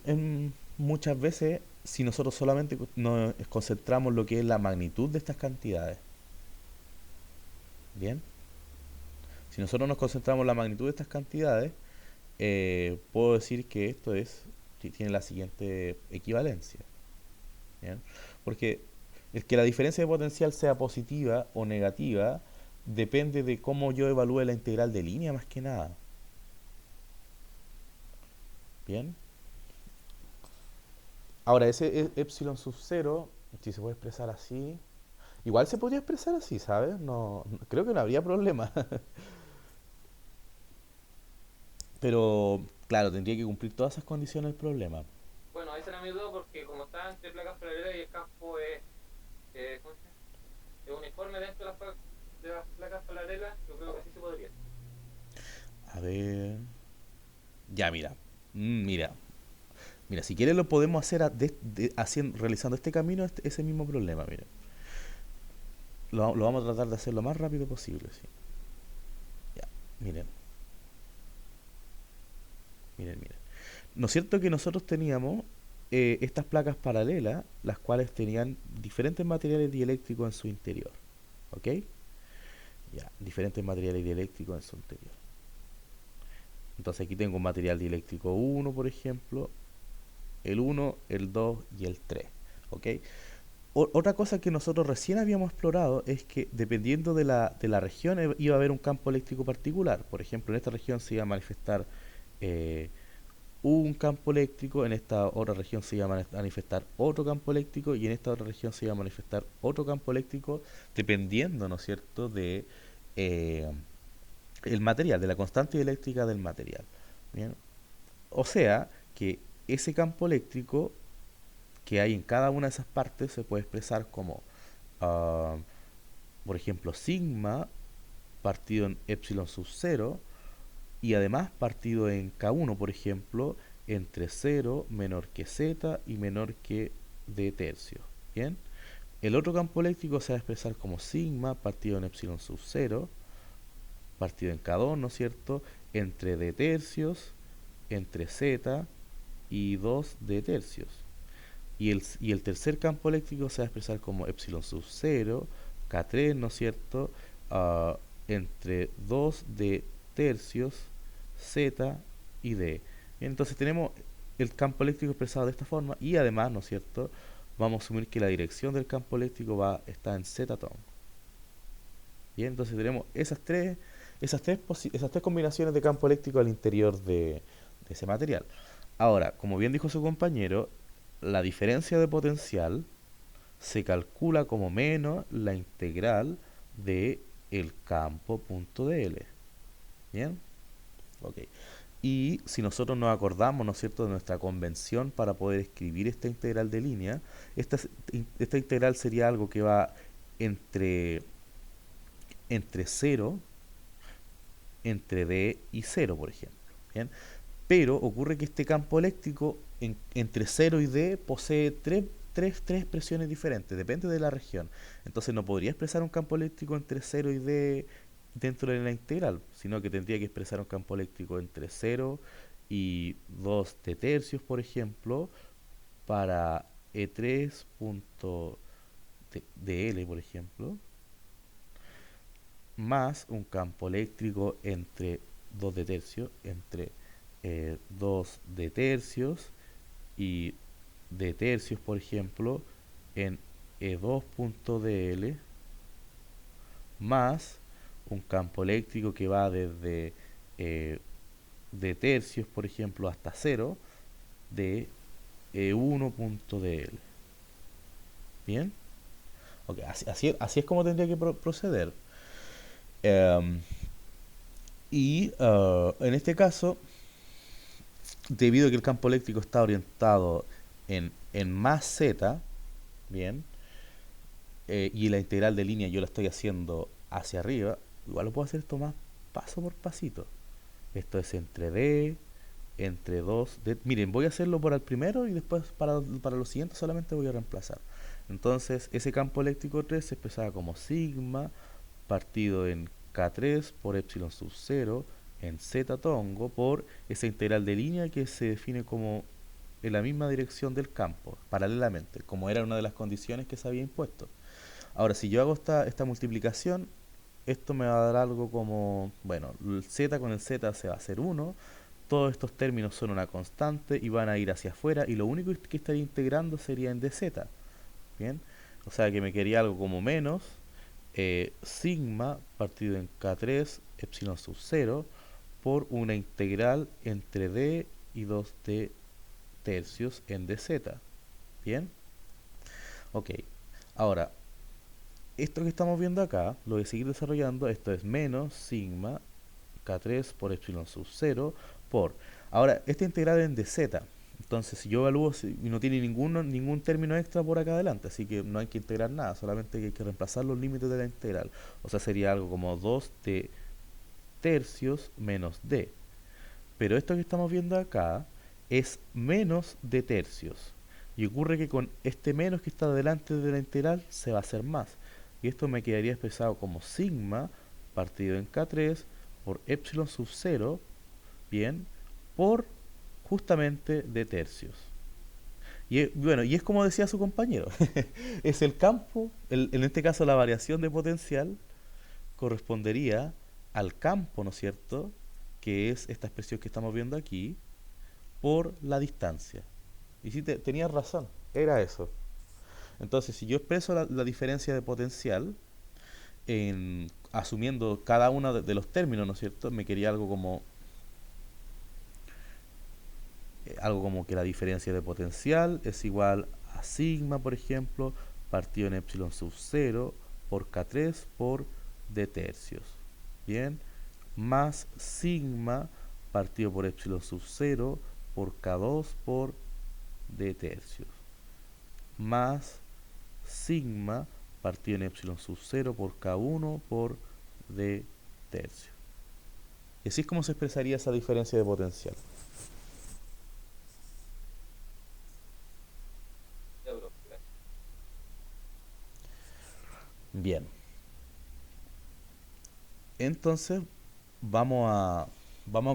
muchas veces si nosotros solamente nos concentramos en lo que es la magnitud de estas cantidades. Bien, si nosotros nos concentramos en la magnitud de estas cantidades, puedo decir que tiene la siguiente equivalencia. Bien, porque el que la diferencia de potencial sea positiva o negativa depende de cómo yo evalúe la integral de línea más que nada. Bien, ahora ese epsilon sub 0, si se puede expresar así, igual se podría expresar así, ¿sabes? Creo que no habría problema. Pero, claro, tendría que cumplir todas esas condiciones el problema.
Bueno, esa era mi duda porque como está entre placas paralelas y el campo es, ¿cómo se llama? Es uniforme dentro de de las placas paralelas, yo creo que sí se podría.
A ver. Ya, mira. Mira. Mira, si quieres lo podemos hacer realizando este camino, ese mismo problema, mira. Lo vamos a tratar de hacer lo más rápido posible, sí. Ya, miren. Miren. ¿No es cierto que nosotros teníamos estas placas paralelas, las cuales tenían diferentes materiales dieléctricos en su interior? ¿Ok? Ya, diferentes materiales dieléctricos en su interior. Entonces aquí tengo un material dieléctrico 1, por ejemplo, el 1, el 2 y el 3. ¿Ok? Otra cosa que nosotros recién habíamos explorado es que dependiendo de la región iba a haber un campo eléctrico particular. Por ejemplo, en esta región se iba a manifestar eh, un campo eléctrico, en esta otra región se llama a manifestar otro campo eléctrico y en esta otra región se llama a manifestar otro campo eléctrico, dependiendo, ¿no es cierto?, de eh, el material, de la constante eléctrica del material. ¿Bien? O sea que ese campo eléctrico que hay en cada una de esas partes se puede expresar como, ah, por ejemplo, sigma partido en epsilon sub 0 y además partido en K1, por ejemplo, entre 0 menor que Z y menor que D tercios. ¿Bien? El otro campo eléctrico se va a expresar como sigma partido en epsilon sub 0 partido en K2, ¿no es cierto?, entre D tercios, entre Z y 2 D tercios. Y el tercer campo eléctrico se va a expresar como epsilon sub 0, K3, ¿no es cierto?, ah, entre 2 D tercios, Z y D. Bien, entonces tenemos el campo eléctrico expresado de esta forma y además, ¿no es cierto?, vamos a asumir que la dirección del campo eléctrico está en Z tom. Bien, entonces tenemos esas tres combinaciones de campo eléctrico al interior de ese material. Ahora, como bien dijo su compañero, la diferencia de potencial se calcula como menos la integral de el campo punto dl. ¿Bien? Ok. Y si nosotros nos acordamos, ¿no es cierto?, de nuestra convención para poder escribir esta integral de línea, esta integral sería algo que va entre, entre 0, entre D y 0, por ejemplo. ¿Bien? Pero ocurre que este campo eléctrico entre 0 y D posee tres expresiones diferentes, depende de la región. Entonces no podría expresar un campo eléctrico entre 0 y D dentro de la integral, sino que tendría que expresar un campo eléctrico entre 0 y 2 D tercios, por ejemplo, para E3.dl, por ejemplo, más un campo eléctrico entre 2 D tercios, entre 2 D tercios y D tercios, por ejemplo, en E2.dl, más un campo eléctrico que va desde D tercios, por ejemplo, hasta 0, de E1.dl. ¿Bien? Okay, así es como tendría que proceder. Um, en este caso, debido a que el campo eléctrico está orientado en más z, bien, y la integral de línea yo la estoy haciendo hacia arriba, igual lo puedo hacer esto más paso por pasito. Esto es entre D, entre 2 D. Miren, voy a hacerlo por el primero y después para los siguientes solamente voy a reemplazar. Entonces, ese campo eléctrico 3 se expresaba como sigma partido en K3 por epsilon sub 0 en Z tongo por esa integral de línea que se define como en la misma dirección del campo, paralelamente, como era una de las condiciones que se había impuesto. Ahora, si yo hago esta multiplicación, esto me va a dar algo como, bueno, el z con el z se va a hacer 1, todos estos términos son una constante y van a ir hacia afuera, y lo único que estaría integrando sería en dz. Bien, o sea que me quedaría algo como menos sigma partido en K3 epsilon sub 0 por una integral entre d y 2d tercios en dz. Bien, ok. Ahora, esto que estamos viendo acá, lo voy a seguir desarrollando. Esto es menos sigma K3 por epsilon sub 0 por... Ahora, esta integral es en dz. Entonces, si yo evalúo y no tiene ningún término extra por acá adelante, así que no hay que integrar nada, solamente hay que reemplazar los límites de la integral. O sea, sería algo como 2d tercios menos d. Pero esto que estamos viendo acá es menos d tercios. Y ocurre que con este menos que está delante de la integral se va a hacer más. Y esto me quedaría expresado como sigma partido en K3 por epsilon sub 0, bien, por justamente de tercios. Bueno, y es como decía su compañero, es el campo, en este caso la variación de potencial correspondería al campo, ¿no es cierto?, que es esta expresión que estamos viendo aquí, por la distancia. Y si tenías razón, era eso. Entonces, si yo expreso la diferencia de potencial, asumiendo cada uno de los términos, ¿no es cierto?, me quería algo como algo como que la diferencia de potencial es igual a sigma, por ejemplo, partido en epsilon sub 0 por K3 por D tercios. Bien, más sigma partido por epsilon sub 0 por K2 por D tercios. Más sigma partido en epsilon sub 0 por K1 por D tercios. Y así es como se expresaría esa diferencia de potencial.
Ya, bro, gracias.
Bien. Entonces vamos a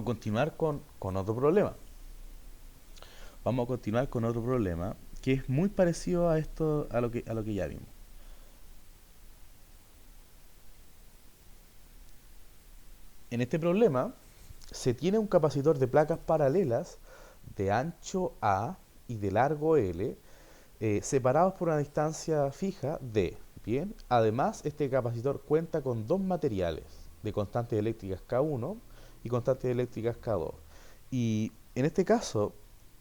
continuar con otro problema. Vamos a continuar con otro problema que es muy parecido a esto, a lo que ya vimos. En este problema se tiene un capacitor de placas paralelas de ancho A y de largo L, separados por una distancia fija D. Bien, además este capacitor cuenta con dos materiales de constantes eléctricas K1 y constantes eléctricas K2. Y en este caso,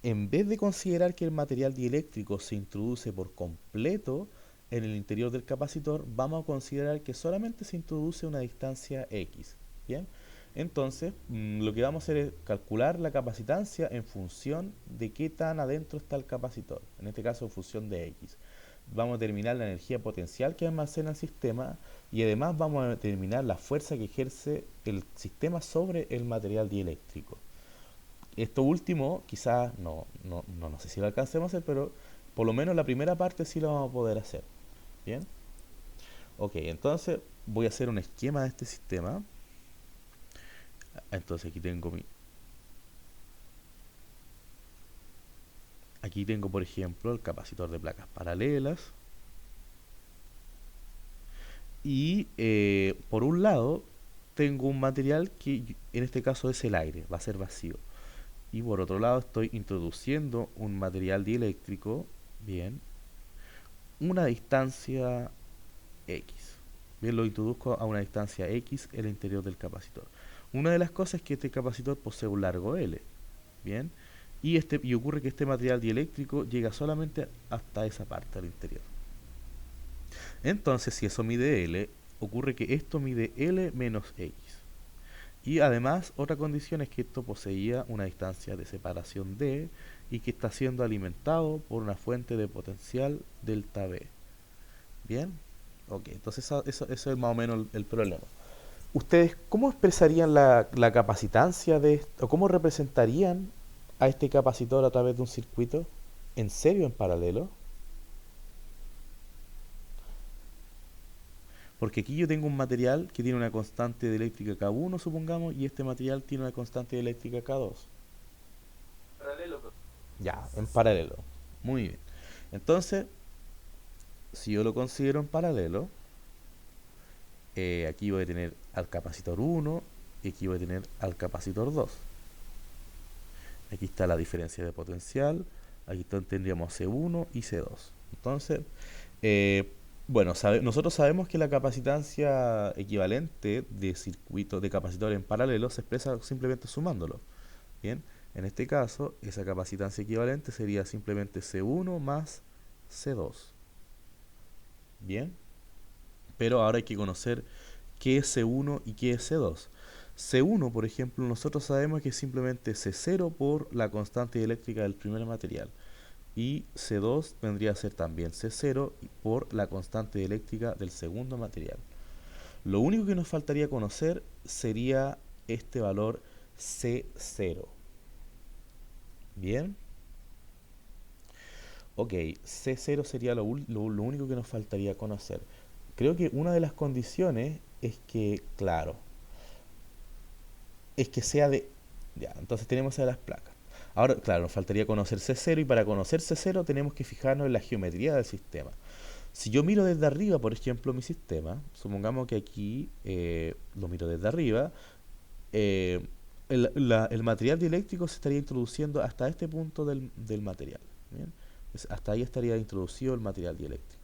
en vez de considerar que el material dieléctrico se introduce por completo en el interior del capacitor, vamos a considerar que solamente se introduce una distancia X. Bien, entonces lo que vamos a hacer es calcular la capacitancia en función de qué tan adentro está el capacitor, en este caso en función de X. Vamos a determinar la energía potencial que almacena el sistema y además vamos a determinar la fuerza que ejerce el sistema sobre el material dieléctrico. Esto último quizás no sé si lo alcancemos a hacer, pero por lo menos la primera parte sí lo vamos a poder hacer. Bien, ok, entonces voy a hacer un esquema de este sistema. Entonces aquí tengo por ejemplo el capacitor de placas paralelas y por un lado tengo un material que en este caso es el aire, va a ser vacío, y por otro lado estoy introduciendo un material dieléctrico, bien, una distancia X. Bien, lo introduzco a una distancia X en el interior del capacitor. Una de las cosas es que este capacitor posee un largo L. Bien, y ocurre que este material dieléctrico llega solamente hasta esa parte al interior. Entonces, si eso mide L, ocurre que esto mide L menos X. Y además, otra condición es que esto poseía una distancia de separación D y que está siendo alimentado por una fuente de potencial delta V. Bien, ok, entonces eso es más o menos el problema. ¿Ustedes cómo expresarían la capacitancia de esto, o cómo representarían a este capacitor a través de un circuito? ¿En serio en paralelo? Porque aquí yo tengo un material que tiene una constante de eléctrica K1, supongamos, y este material tiene una constante de eléctrica K2.
Paralelo, bro.
Ya, en paralelo. Muy bien. Entonces, si yo lo considero en paralelo, aquí voy a tener al capacitor 1 y aquí voy a tener al capacitor 2. Aquí está la diferencia de potencial, aquí tendríamos C1 y C2. Entonces, bueno, nosotros sabemos que la capacitancia equivalente de circuito de capacitor en paralelo se expresa simplemente sumándolo. Bien, en este caso, esa capacitancia equivalente sería simplemente C1 más C2. Bien, pero ahora hay que conocer qué es C1 y qué es C2. C1, por ejemplo, nosotros sabemos que es simplemente C0 por la constante eléctrica del primer material. Y C2 vendría a ser también C0 por la constante eléctrica del segundo material. Lo único que nos faltaría conocer sería este valor C0. Bien. Ok, C0 sería lo único que nos faltaría conocer. Creo que una de las condiciones es que, claro, es que sea de... Ya, entonces tenemos a las placas. Ahora, claro, nos faltaría conocer C0 y para conocer C0 tenemos que fijarnos en la geometría del sistema. Si yo miro desde arriba, por ejemplo, mi sistema, supongamos que aquí lo miro desde arriba, eh, el material dieléctrico se estaría introduciendo hasta este punto del material. ¿Bien? Hasta ahí estaría introducido el material dieléctrico.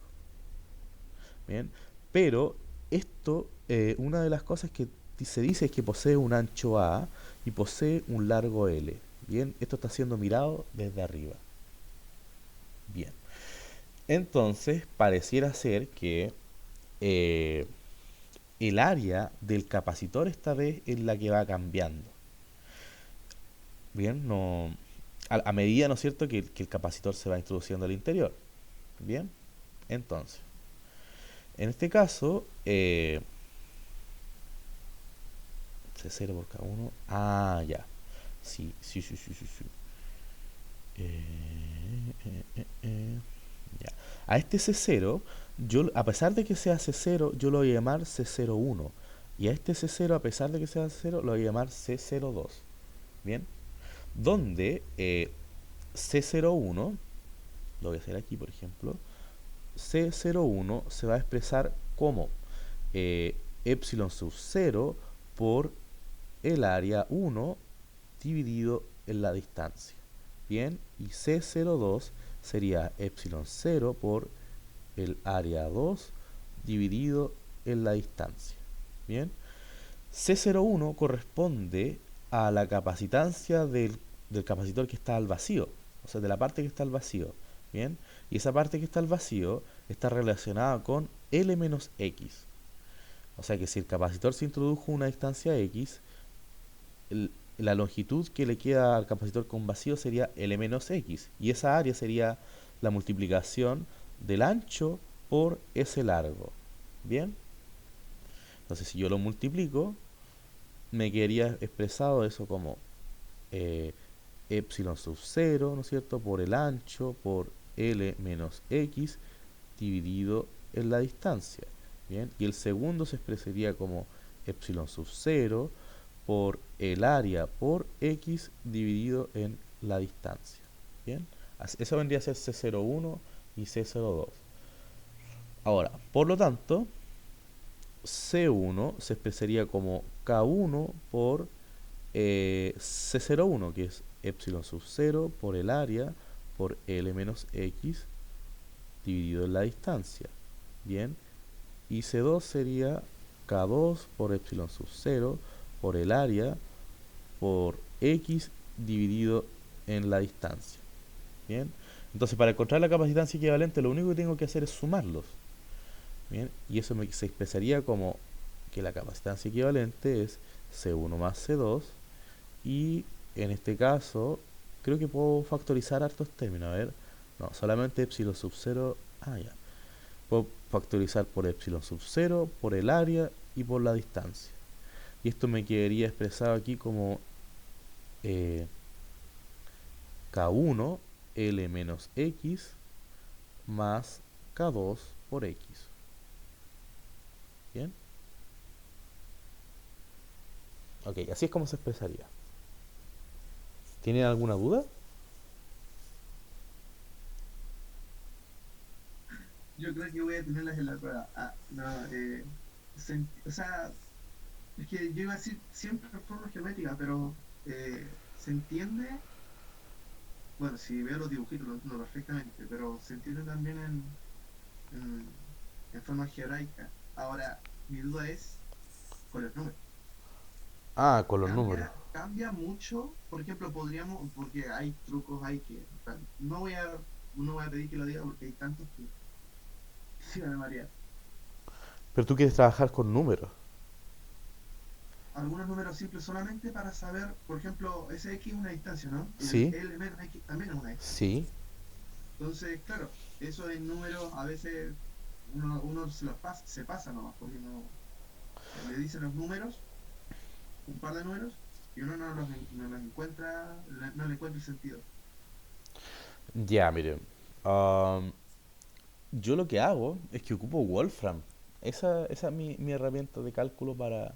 Bien, pero esto, una de las cosas que se dice es que posee un ancho A y posee un largo L. Bien, esto está siendo mirado desde arriba. Bien. Entonces, pareciera ser que eh, el área del capacitor esta vez es la que va cambiando. Bien, no, a medida, ¿no es cierto?, que el capacitor se va introduciendo al interior. Bien, entonces, en este caso, C0 por cada uno. Ah, ya. Sí, sí, sí, sí, sí, sí. Ya. A este C0, yo, a pesar de que sea C0, yo lo voy a llamar C01. Y a este C0, a pesar de que sea C0, lo voy a llamar C02. Bien. Donde C01, lo voy a hacer aquí, por ejemplo, C01 se va a expresar como eh, epsilon sub 0 por el área 1 dividido en la distancia. Bien, y C02 sería epsilon 0 por el área 2 dividido en la distancia. Bien, C01 corresponde a la capacitancia del capacitor que está al vacío, o sea, de la parte que está al vacío. Bien, y esa parte que está al vacío está relacionada con L menos X. O sea que si el capacitor se introdujo a una distancia X, el- la longitud que le queda al capacitor con vacío sería L menos X. Y esa área sería la multiplicación del ancho por ese largo. Bien, entonces si yo lo multiplico, me quedaría expresado eso como eh, epsilon sub 0, ¿no es cierto?, por el ancho por L menos X dividido en la distancia. Bien, y el segundo se expresaría como epsilon sub 0 por el área por X dividido en la distancia. Bien, eso vendría a ser C01 y C02. Ahora, por lo tanto, C1 se expresaría como K1 por C01, que es epsilon sub 0 por el área por L menos X dividido en la distancia. Bien, y C2 sería K2 por epsilon sub 0 por el área por X dividido en la distancia. Bien, entonces para encontrar la capacitancia equivalente lo único que tengo que hacer es sumarlos. Bien, y eso se expresaría como que la capacitancia equivalente es C1 más C2 y en este caso creo que puedo factorizar hartos términos. A ver, no, solamente epsilon sub 0. Ah, ya. Puedo factorizar por epsilon sub 0, por el área y por la distancia. Y esto me quedaría expresado aquí como eh, K1 L menos X más K2 por X. Bien, ok, así es como se expresaría. ¿Tienen alguna duda?
Yo creo que voy a tenerlas en la prueba. Ah, no, o sea, es que yo iba a decir siempre forma geométrica, pero se entiende, bueno, si veo los dibujitos lo entiendo perfectamente, pero se entiende también en, en forma algebraica. Ahora, mi duda es con los números.
Ah, con los números.
Cambia mucho, por ejemplo, podríamos, porque hay trucos, hay que, o sea, no voy a pedir que lo diga porque hay tantos que sí me marear.
Pero tú quieres trabajar con números.
Algunos números simples solamente para saber, por ejemplo, ese X es una distancia, ¿no? Y el
Sí,
L menos X también es una distancia.
sí.
Entonces, claro, eso en números a veces uno se pasa nomás, porque no, le dicen los números, un par de números, y uno no los encuentra, no le encuentra el sentido.
Ya, miren. am, yo lo que hago es que ocupo Wolfram. Esa es mi herramienta de cálculo para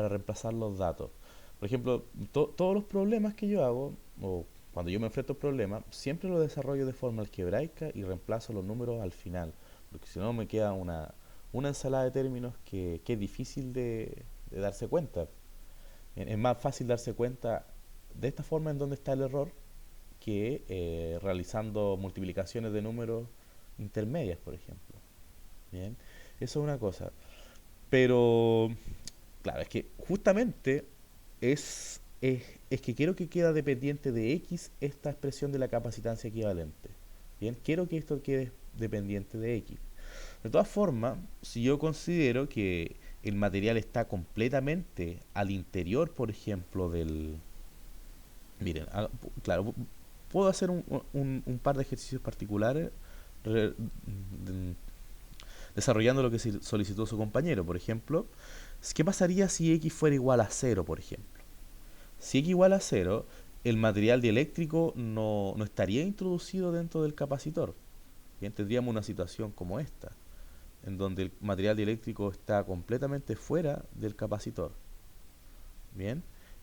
reemplazar los datos. Por ejemplo, todos los problemas que yo hago, o cuando yo me enfrento a problemas, siempre los desarrollo de forma algebraica y reemplazo los números al final. Porque si no me queda una ensalada de términos que es difícil de darse cuenta. Es más fácil darse cuenta de esta forma en donde está el error que realizando multiplicaciones de números intermedias, por ejemplo. Bien, eso es una cosa. Pero, claro, es que justamente es es que quiero que quede dependiente de X esta expresión de la capacitancia equivalente. Bien, quiero que esto quede dependiente de X. De todas formas, si yo considero que el material está completamente al interior, por ejemplo, del... Miren, claro, puedo hacer un par de ejercicios particulares desarrollando lo que solicitó su compañero. Por ejemplo, ¿qué pasaría si X fuera igual a cero, por ejemplo? Si X igual a cero, el material dieléctrico no estaría introducido dentro del capacitor. Bien, tendríamos una situación como esta, en donde el material dieléctrico está completamente fuera del capacitor. Bien,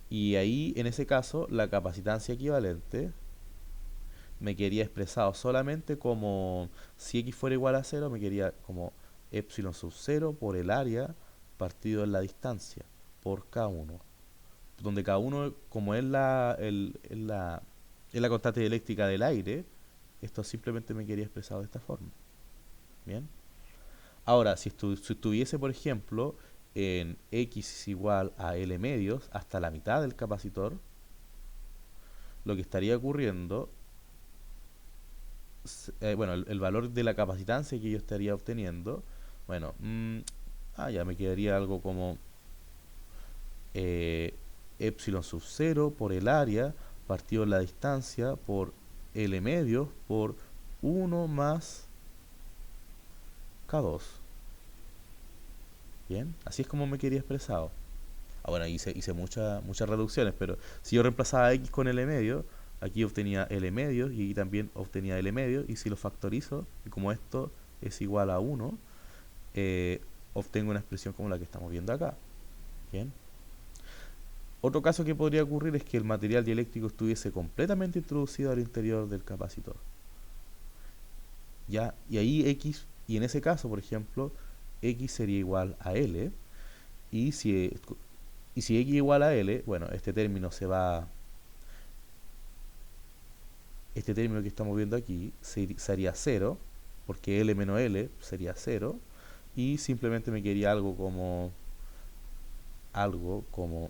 y ahí, en ese caso, la capacitancia equivalente me quedaría expresado solamente como, si X fuera igual a cero, me quedaría como epsilon sub 0 por el área partido en la distancia, por K1. Donde K1, como es la constante dieléctrica del aire, esto simplemente me quedaría expresado de esta forma. Bien. Ahora, si estuviese, por ejemplo, en X es igual a L medios hasta la mitad del capacitor, lo que estaría ocurriendo, bueno, el valor de la capacitancia que yo estaría obteniendo, bueno, ya me quedaría algo como epsilon sub 0 por el área partido en la distancia por L medios por 1 más K2. Bien, así es como me quería expresado. Bueno, hice muchas reducciones, pero si yo reemplazaba X con L medio, aquí obtenía L medio y aquí también obtenía L medio, y si lo factorizo, y como esto es igual a 1, obtengo una expresión como la que estamos viendo acá. Bien. Otro caso que podría ocurrir es que el material dieléctrico estuviese completamente introducido al interior del capacitor. ¿Ya? Y ahí X, y en ese caso, por ejemplo, X sería igual a L, y si X igual a L, bueno, este término este término que estamos viendo aquí sería 0, porque L menos L sería 0, y simplemente me quedaría algo como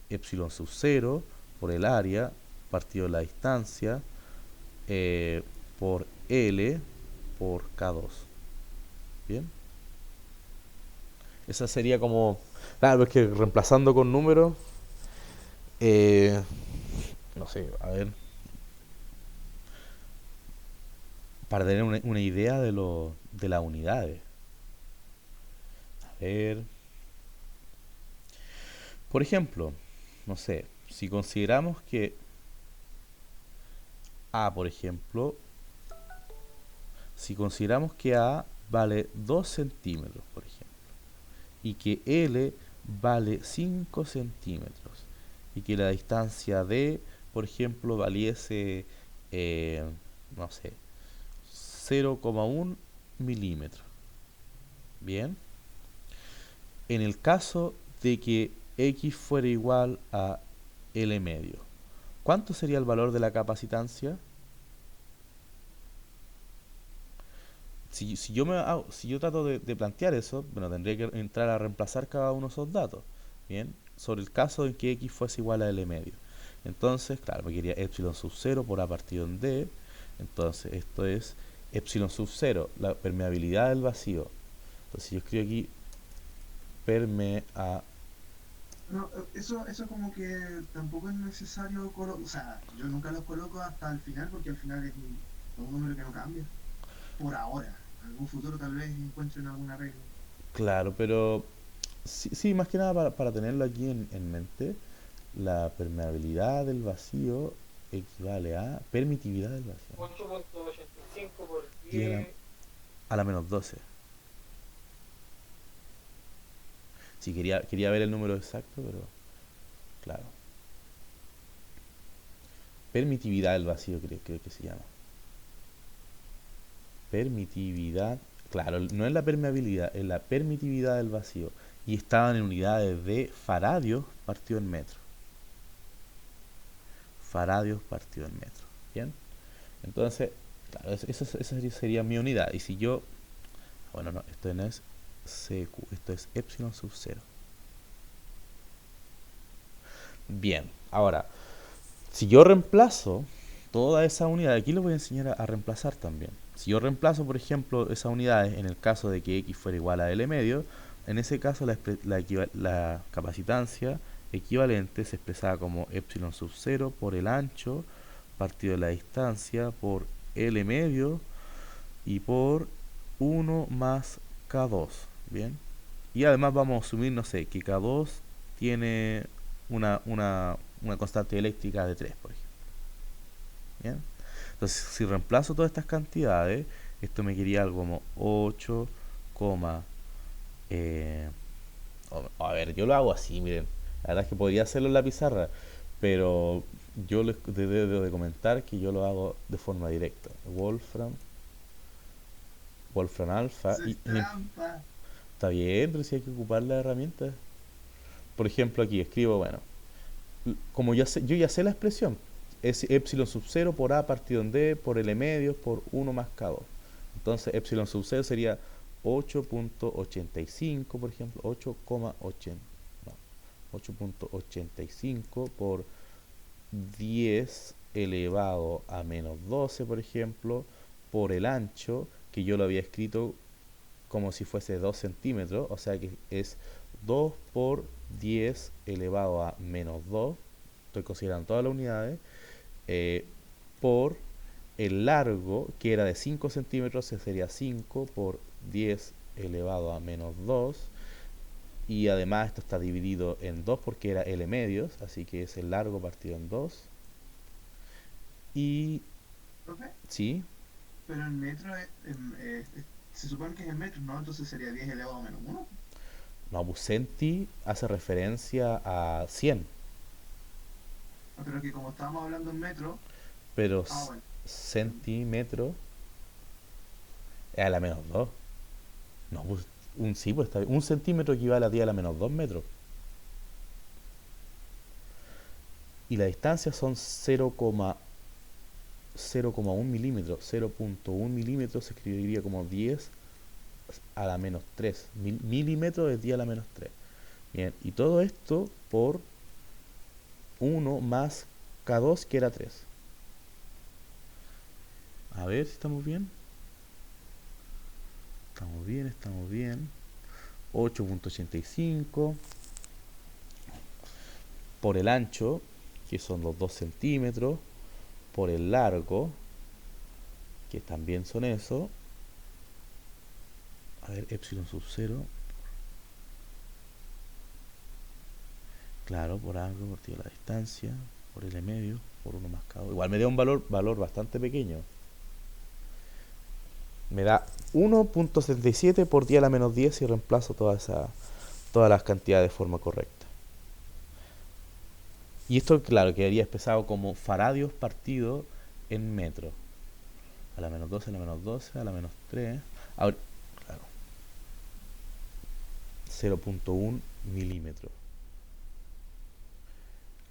epsilon sub 0 por el área partido la distancia por L por K2. Bien, esa sería como, claro, es que reemplazando con números, no sé, a ver, para tener una idea de las unidades. A ver, por ejemplo, no sé, si consideramos que A, por ejemplo, si consideramos que A vale 2 centímetros, por ejemplo, y que L vale 5 centímetros, y que la distancia D, por ejemplo, valiese, no sé, 0,1 milímetros. Bien, en el caso de que X fuera igual a L medio, ¿cuánto sería el valor de la capacitancia? Si yo trato de plantear eso, bueno, tendría que entrar a reemplazar cada uno de esos datos. Bien, sobre el caso en que X fuese igual a L medio. Entonces, claro, me quedaría epsilon sub 0 por A partido en D. Entonces, esto es epsilon sub 0, la permeabilidad del vacío. Entonces, yo escribo aquí permeabilidad.
No, eso como que tampoco es necesario, o sea, yo nunca los coloco hasta el final porque al final es un número que no cambia. Por ahora. En algún futuro tal vez encuentren alguna regla.
Claro, pero sí, más que nada para tenerlo aquí en mente, la permeabilidad del vacío equivale a permitividad del vacío
8.85 por
y
10.
a la menos 12. Sí, quería ver el número exacto, pero claro. Permitividad del vacío creo que se llama. Permitividad, claro, no es la permeabilidad, es la permitividad del vacío. Y estaban en unidades de faradios partido en metro. Faradios partido en metro. ¿Bien? Entonces, claro, esa sería mi unidad. Y si yo, bueno, no, esto no es CQ, esto es epsilon sub 0. Bien, ahora, si yo reemplazo toda esa unidad, aquí les voy a enseñar a reemplazar también. Si yo reemplazo, por ejemplo, esas unidades en el caso de que x fuera igual a L medio, en ese caso la capacitancia equivalente se expresaba como epsilon sub 0 por el ancho partido de la distancia por L medio y por 1 más K2. Bien. Y además vamos a asumir, no sé, que K2 tiene una constante eléctrica de 3 por ejemplo. ¿Bien? Entonces, si reemplazo todas estas cantidades, esto me quería algo como 8, eh, a ver, yo lo hago así, miren. La verdad es que podría hacerlo en la pizarra, pero yo les debo de comentar que yo lo hago de forma directa. Wolfram alfa,
Eso
y
es trampa.
está bien, pero si hay que ocupar la herramienta. Por ejemplo, aquí escribo, bueno, como yo ya sé la expresión, es epsilon sub 0 por a partido en d por l medios por 1 más k2. Entonces, epsilon sub 0 sería 8.85, por ejemplo, 8,80, no, 8.85 por 10 elevado a menos 12, por ejemplo, por el ancho, que yo lo había escrito como si fuese 2 centímetros, o sea que es 2 por 10 elevado a menos 2, estoy considerando todas las unidades, eh, por el largo, que era de 5 centímetros, sería 5 por 10 elevado a menos 2, y además esto está dividido en 2 porque era L medios, así que es el largo partido en 2, y
¿Profe?
sí,
Pero en metro se supone que es en metros, ¿no? Entonces sería 10 elevado a menos uno.
no, pues centi hace referencia a 100,
Ah, pero que como estábamos hablando en metro,
pero
bueno.
centímetro es a la menos 2. No, pues, sí, pues está bien. Un centímetro equivale a 10 a la menos 2 metros. Y la distancia son 0,1 milímetros. 0,1 milímetros se escribiría como 10 a la menos 3. Milímetros es 10 a la menos 3. Bien, y todo esto por 1 más K2 que era 3. A ver si estamos bien. Estamos bien, estamos bien. 8.85 por el ancho, que son los 2 centímetros, por el largo, que también son eso. A ver, epsilon sub 0. Claro, por algo, partido de la distancia, por L medio, por 1 más K2. Igual me da un valor bastante pequeño. Me da 1.77 por 10 a la menos 10 y reemplazo todas las cantidades de forma correcta. Y esto, claro, quedaría expresado como faradios partido en metro. A la menos 12, a la menos 12, a la menos 3. Ahora, claro, 0.1 milímetro.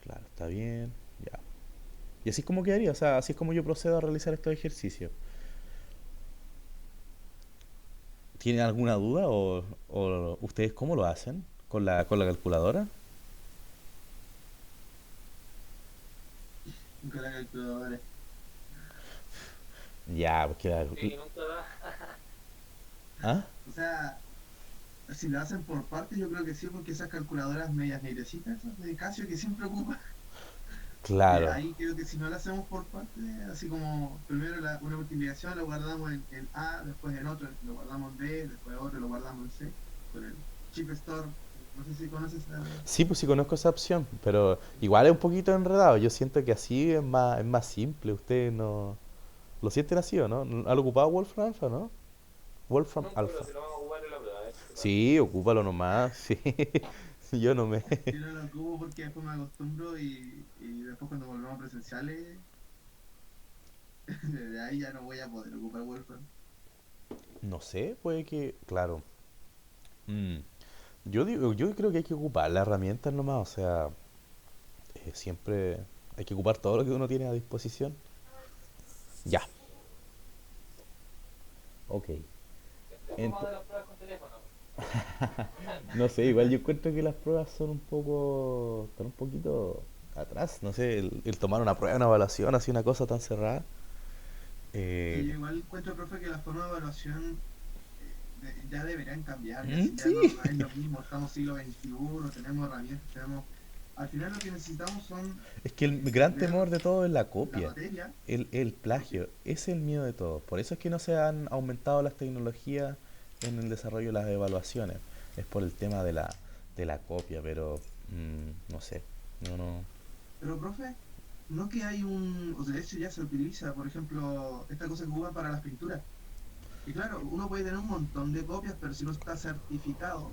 Claro, está bien. Ya. Y así es como quedaría, o sea, así es como yo procedo a realizar estos ejercicios. ¿Tienen alguna duda o ustedes cómo lo hacen con la calculadora?
Con la calculadora.
Ya, pues claro.
Sí, nunca da.
¿Ah?
O sea, si lo hacen por partes, yo creo que sí, porque esas calculadoras medias negrecitas, esas de Casio que siempre ocupa,
Claro.
ahí creo que si no lo hacemos por partes, así como primero una multiplicación lo guardamos en A, después en otro lo guardamos en B, después otro lo guardamos en C, con el chip store. No sé si conoces esa.
Sí, pues sí conozco esa opción, pero igual es un poquito enredado. Yo siento que así es más simple. Ustedes no... ¿Lo sienten así o no? ¿Han ocupado Wolfram Alpha, no? Wolfram
Nunca, pero
Alpha.
si lo vamos a jugar en la prueba, a ver qué tal.
Sí, ocúpalo nomás, sí. Yo no me...
Yo no lo ocupo porque después me acostumbro y después cuando volvamos presenciales, de ahí ya no voy a poder ocupar Wolfram.
No sé, puede que... Claro. Mm, yo creo que hay que ocupar las herramientas nomás, o sea, siempre hay que ocupar todo lo que uno tiene a disposición. Ya, ok.
Después vamos
Ento-
a hacer las pruebas con teléfono.
no sé, igual yo encuentro que las pruebas son un poco... están un poquito atrás, no sé, el tomar una prueba, una evaluación, así una cosa tan cerrada.
Que
Eh,
yo igual encuentro, profe, que la forma de evaluación ya deberían cambiar, ya si ya
sí,
no es lo mismo, estamos siglo XXI, tenemos herramientas, tenemos... Al final lo que necesitamos son
es que el gran
ver
temor de todo es la
la
copia,
materia,
el
porque
plagio, ese es el miedo de todo. Por eso es que no se han aumentado las tecnologías en el desarrollo de las evaluaciones. Es por el tema de la copia, pero no sé, no, no.
pero, profe, no que hay un, o sea, de hecho ya se utiliza, por ejemplo, esta cosa que ocupan para las pinturas. Y claro, uno puede tener un montón de copias, pero si no está certificado,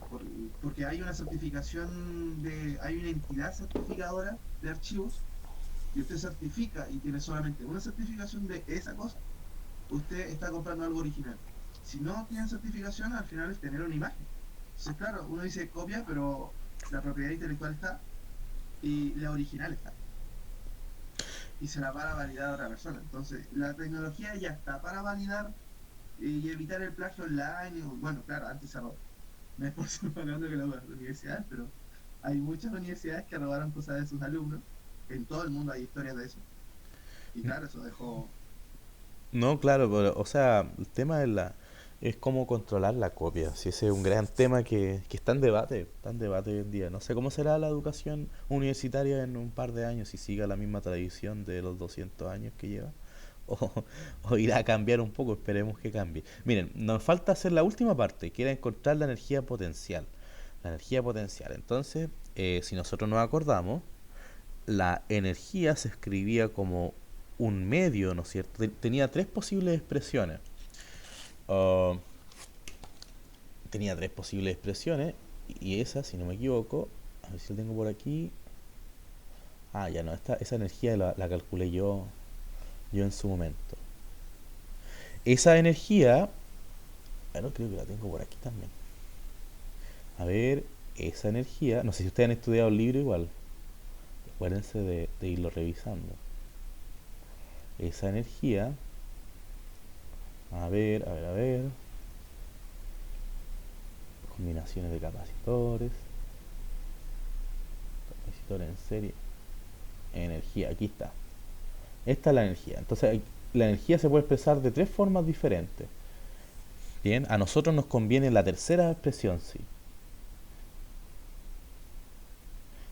por- porque hay una certificación de, hay una entidad certificadora de archivos, y usted certifica y tiene solamente una certificación de esa cosa, usted está comprando algo original. Si no tiene certificación, al final es tener una imagen. Entonces, claro, uno dice copia, pero la propiedad intelectual está y la original está. Y se la va a validar a otra persona. Entonces, la tecnología ya está para validar y evitar el plagio online. Bueno, claro, antes se robó. No es por ser hablando que las universidades, pero hay muchas universidades que robaron cosas de sus alumnos. En todo el mundo hay historias de eso. Y claro, eso dejó...
No, claro, pero, o sea, el tema es cómo controlar la copia. Si ese es un gran tema que está en debate hoy en día. No sé cómo será la educación universitaria en un par de años, si siga la misma tradición de los 200 años que lleva, o, o irá a cambiar un poco, esperemos que cambie. Miren, nos falta hacer la última parte, que era encontrar la energía potencial. La energía potencial. Entonces, si nosotros nos acordamos, la energía se escribía como un medio, ¿no es cierto? Tenía tres posibles expresiones. Uh, tenía tres posibles expresiones y esa, si no me equivoco, a ver si la tengo por aquí. Ah, ya no, esa energía la calculé yo en su momento. Esa energía, bueno, creo que la tengo por aquí también. A ver, esa energía, no sé si ustedes han estudiado el libro igual, acuérdense de irlo revisando. Esa energía, a ver, combinaciones de capacitores, capacitores en serie, energía, aquí está. Esta es la energía. Entonces, la energía se puede expresar de tres formas diferentes. Bien, a nosotros nos conviene la tercera expresión, sí.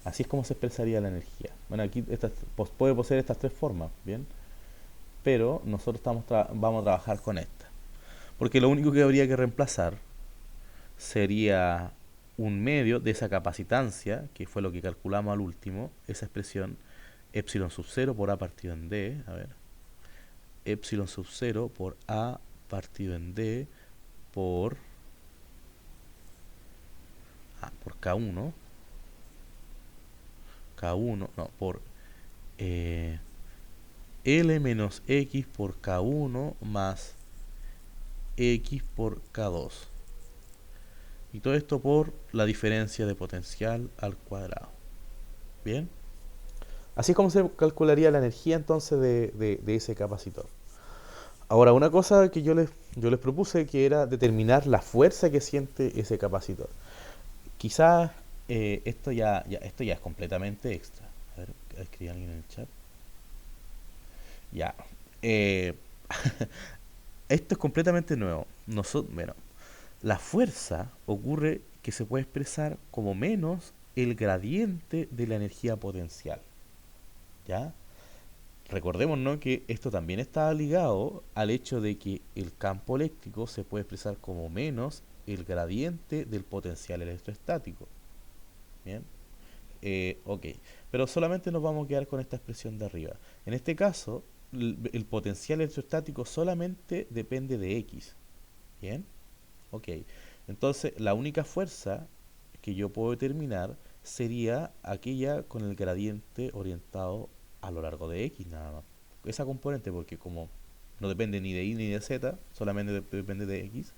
Así es como se expresaría la energía. Bueno, aquí puede poseer estas tres formas, bien, pero nosotros vamos a trabajar con esta. Porque lo único que habría que reemplazar sería un medio de esa capacitancia, que fue lo que calculamos al último, esa expresión, epsilon sub 0 por A partido en D, a ver, epsilon sub 0 por A partido en D por, por K1, K1, no, por eh, L menos X por K1 más X por K2. Y todo esto por la diferencia de potencial al cuadrado. Bien. Así es como se calcularía la energía entonces de ese capacitor. Ahora, una cosa que yo les propuse que era determinar la fuerza que siente ese capacitor. Quizás esto ya es completamente extra. A ver, escribí alguien en el chat. Ya. Eh, esto es completamente nuevo. Bueno, la fuerza ocurre que se puede expresar como menos el gradiente de la energía potencial. ¿Ya? Recordemos, ¿no?, que esto también está ligado al hecho de que el campo eléctrico se puede expresar como menos el gradiente del potencial electrostático. Bien, ok, pero solamente nos vamos a quedar con esta expresión de arriba. En este caso, el potencial electrostático solamente depende de X. Bien, ok. Entonces, la única fuerza que yo puedo determinar sería aquella con el gradiente orientado a lo largo de X nada más. Esa componente, porque como no depende ni de Y ni de Z, solamente depende de X,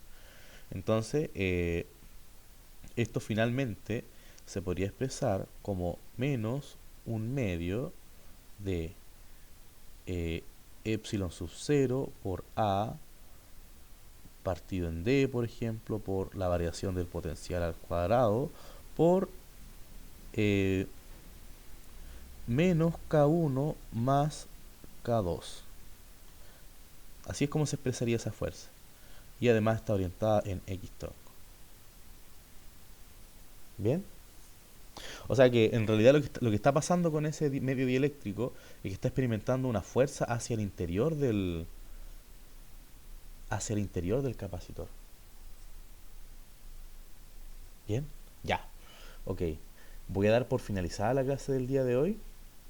entonces esto finalmente se podría expresar como menos un medio de eh, epsilon sub 0 por A partido en D, por ejemplo, por la variación del potencial al cuadrado, por eh, menos K1 más K2. Así es como se expresaría esa fuerza. Y además está orientada en X tronco. ¿Bien? O sea que en realidad lo que está pasando con ese medio dieléctrico es que está experimentando una fuerza hacia el interior del capacitor. ¿Bien? Ya. Ok. Voy a dar por finalizada la clase del día de hoy.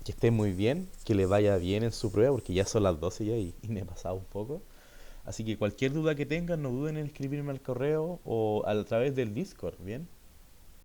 Que esté muy bien, que le vaya bien en su prueba, porque ya son las 12 ya y me he pasado un poco. Así que cualquier duda que tengan, no duden en escribirme al correo o a través del Discord, ¿bien?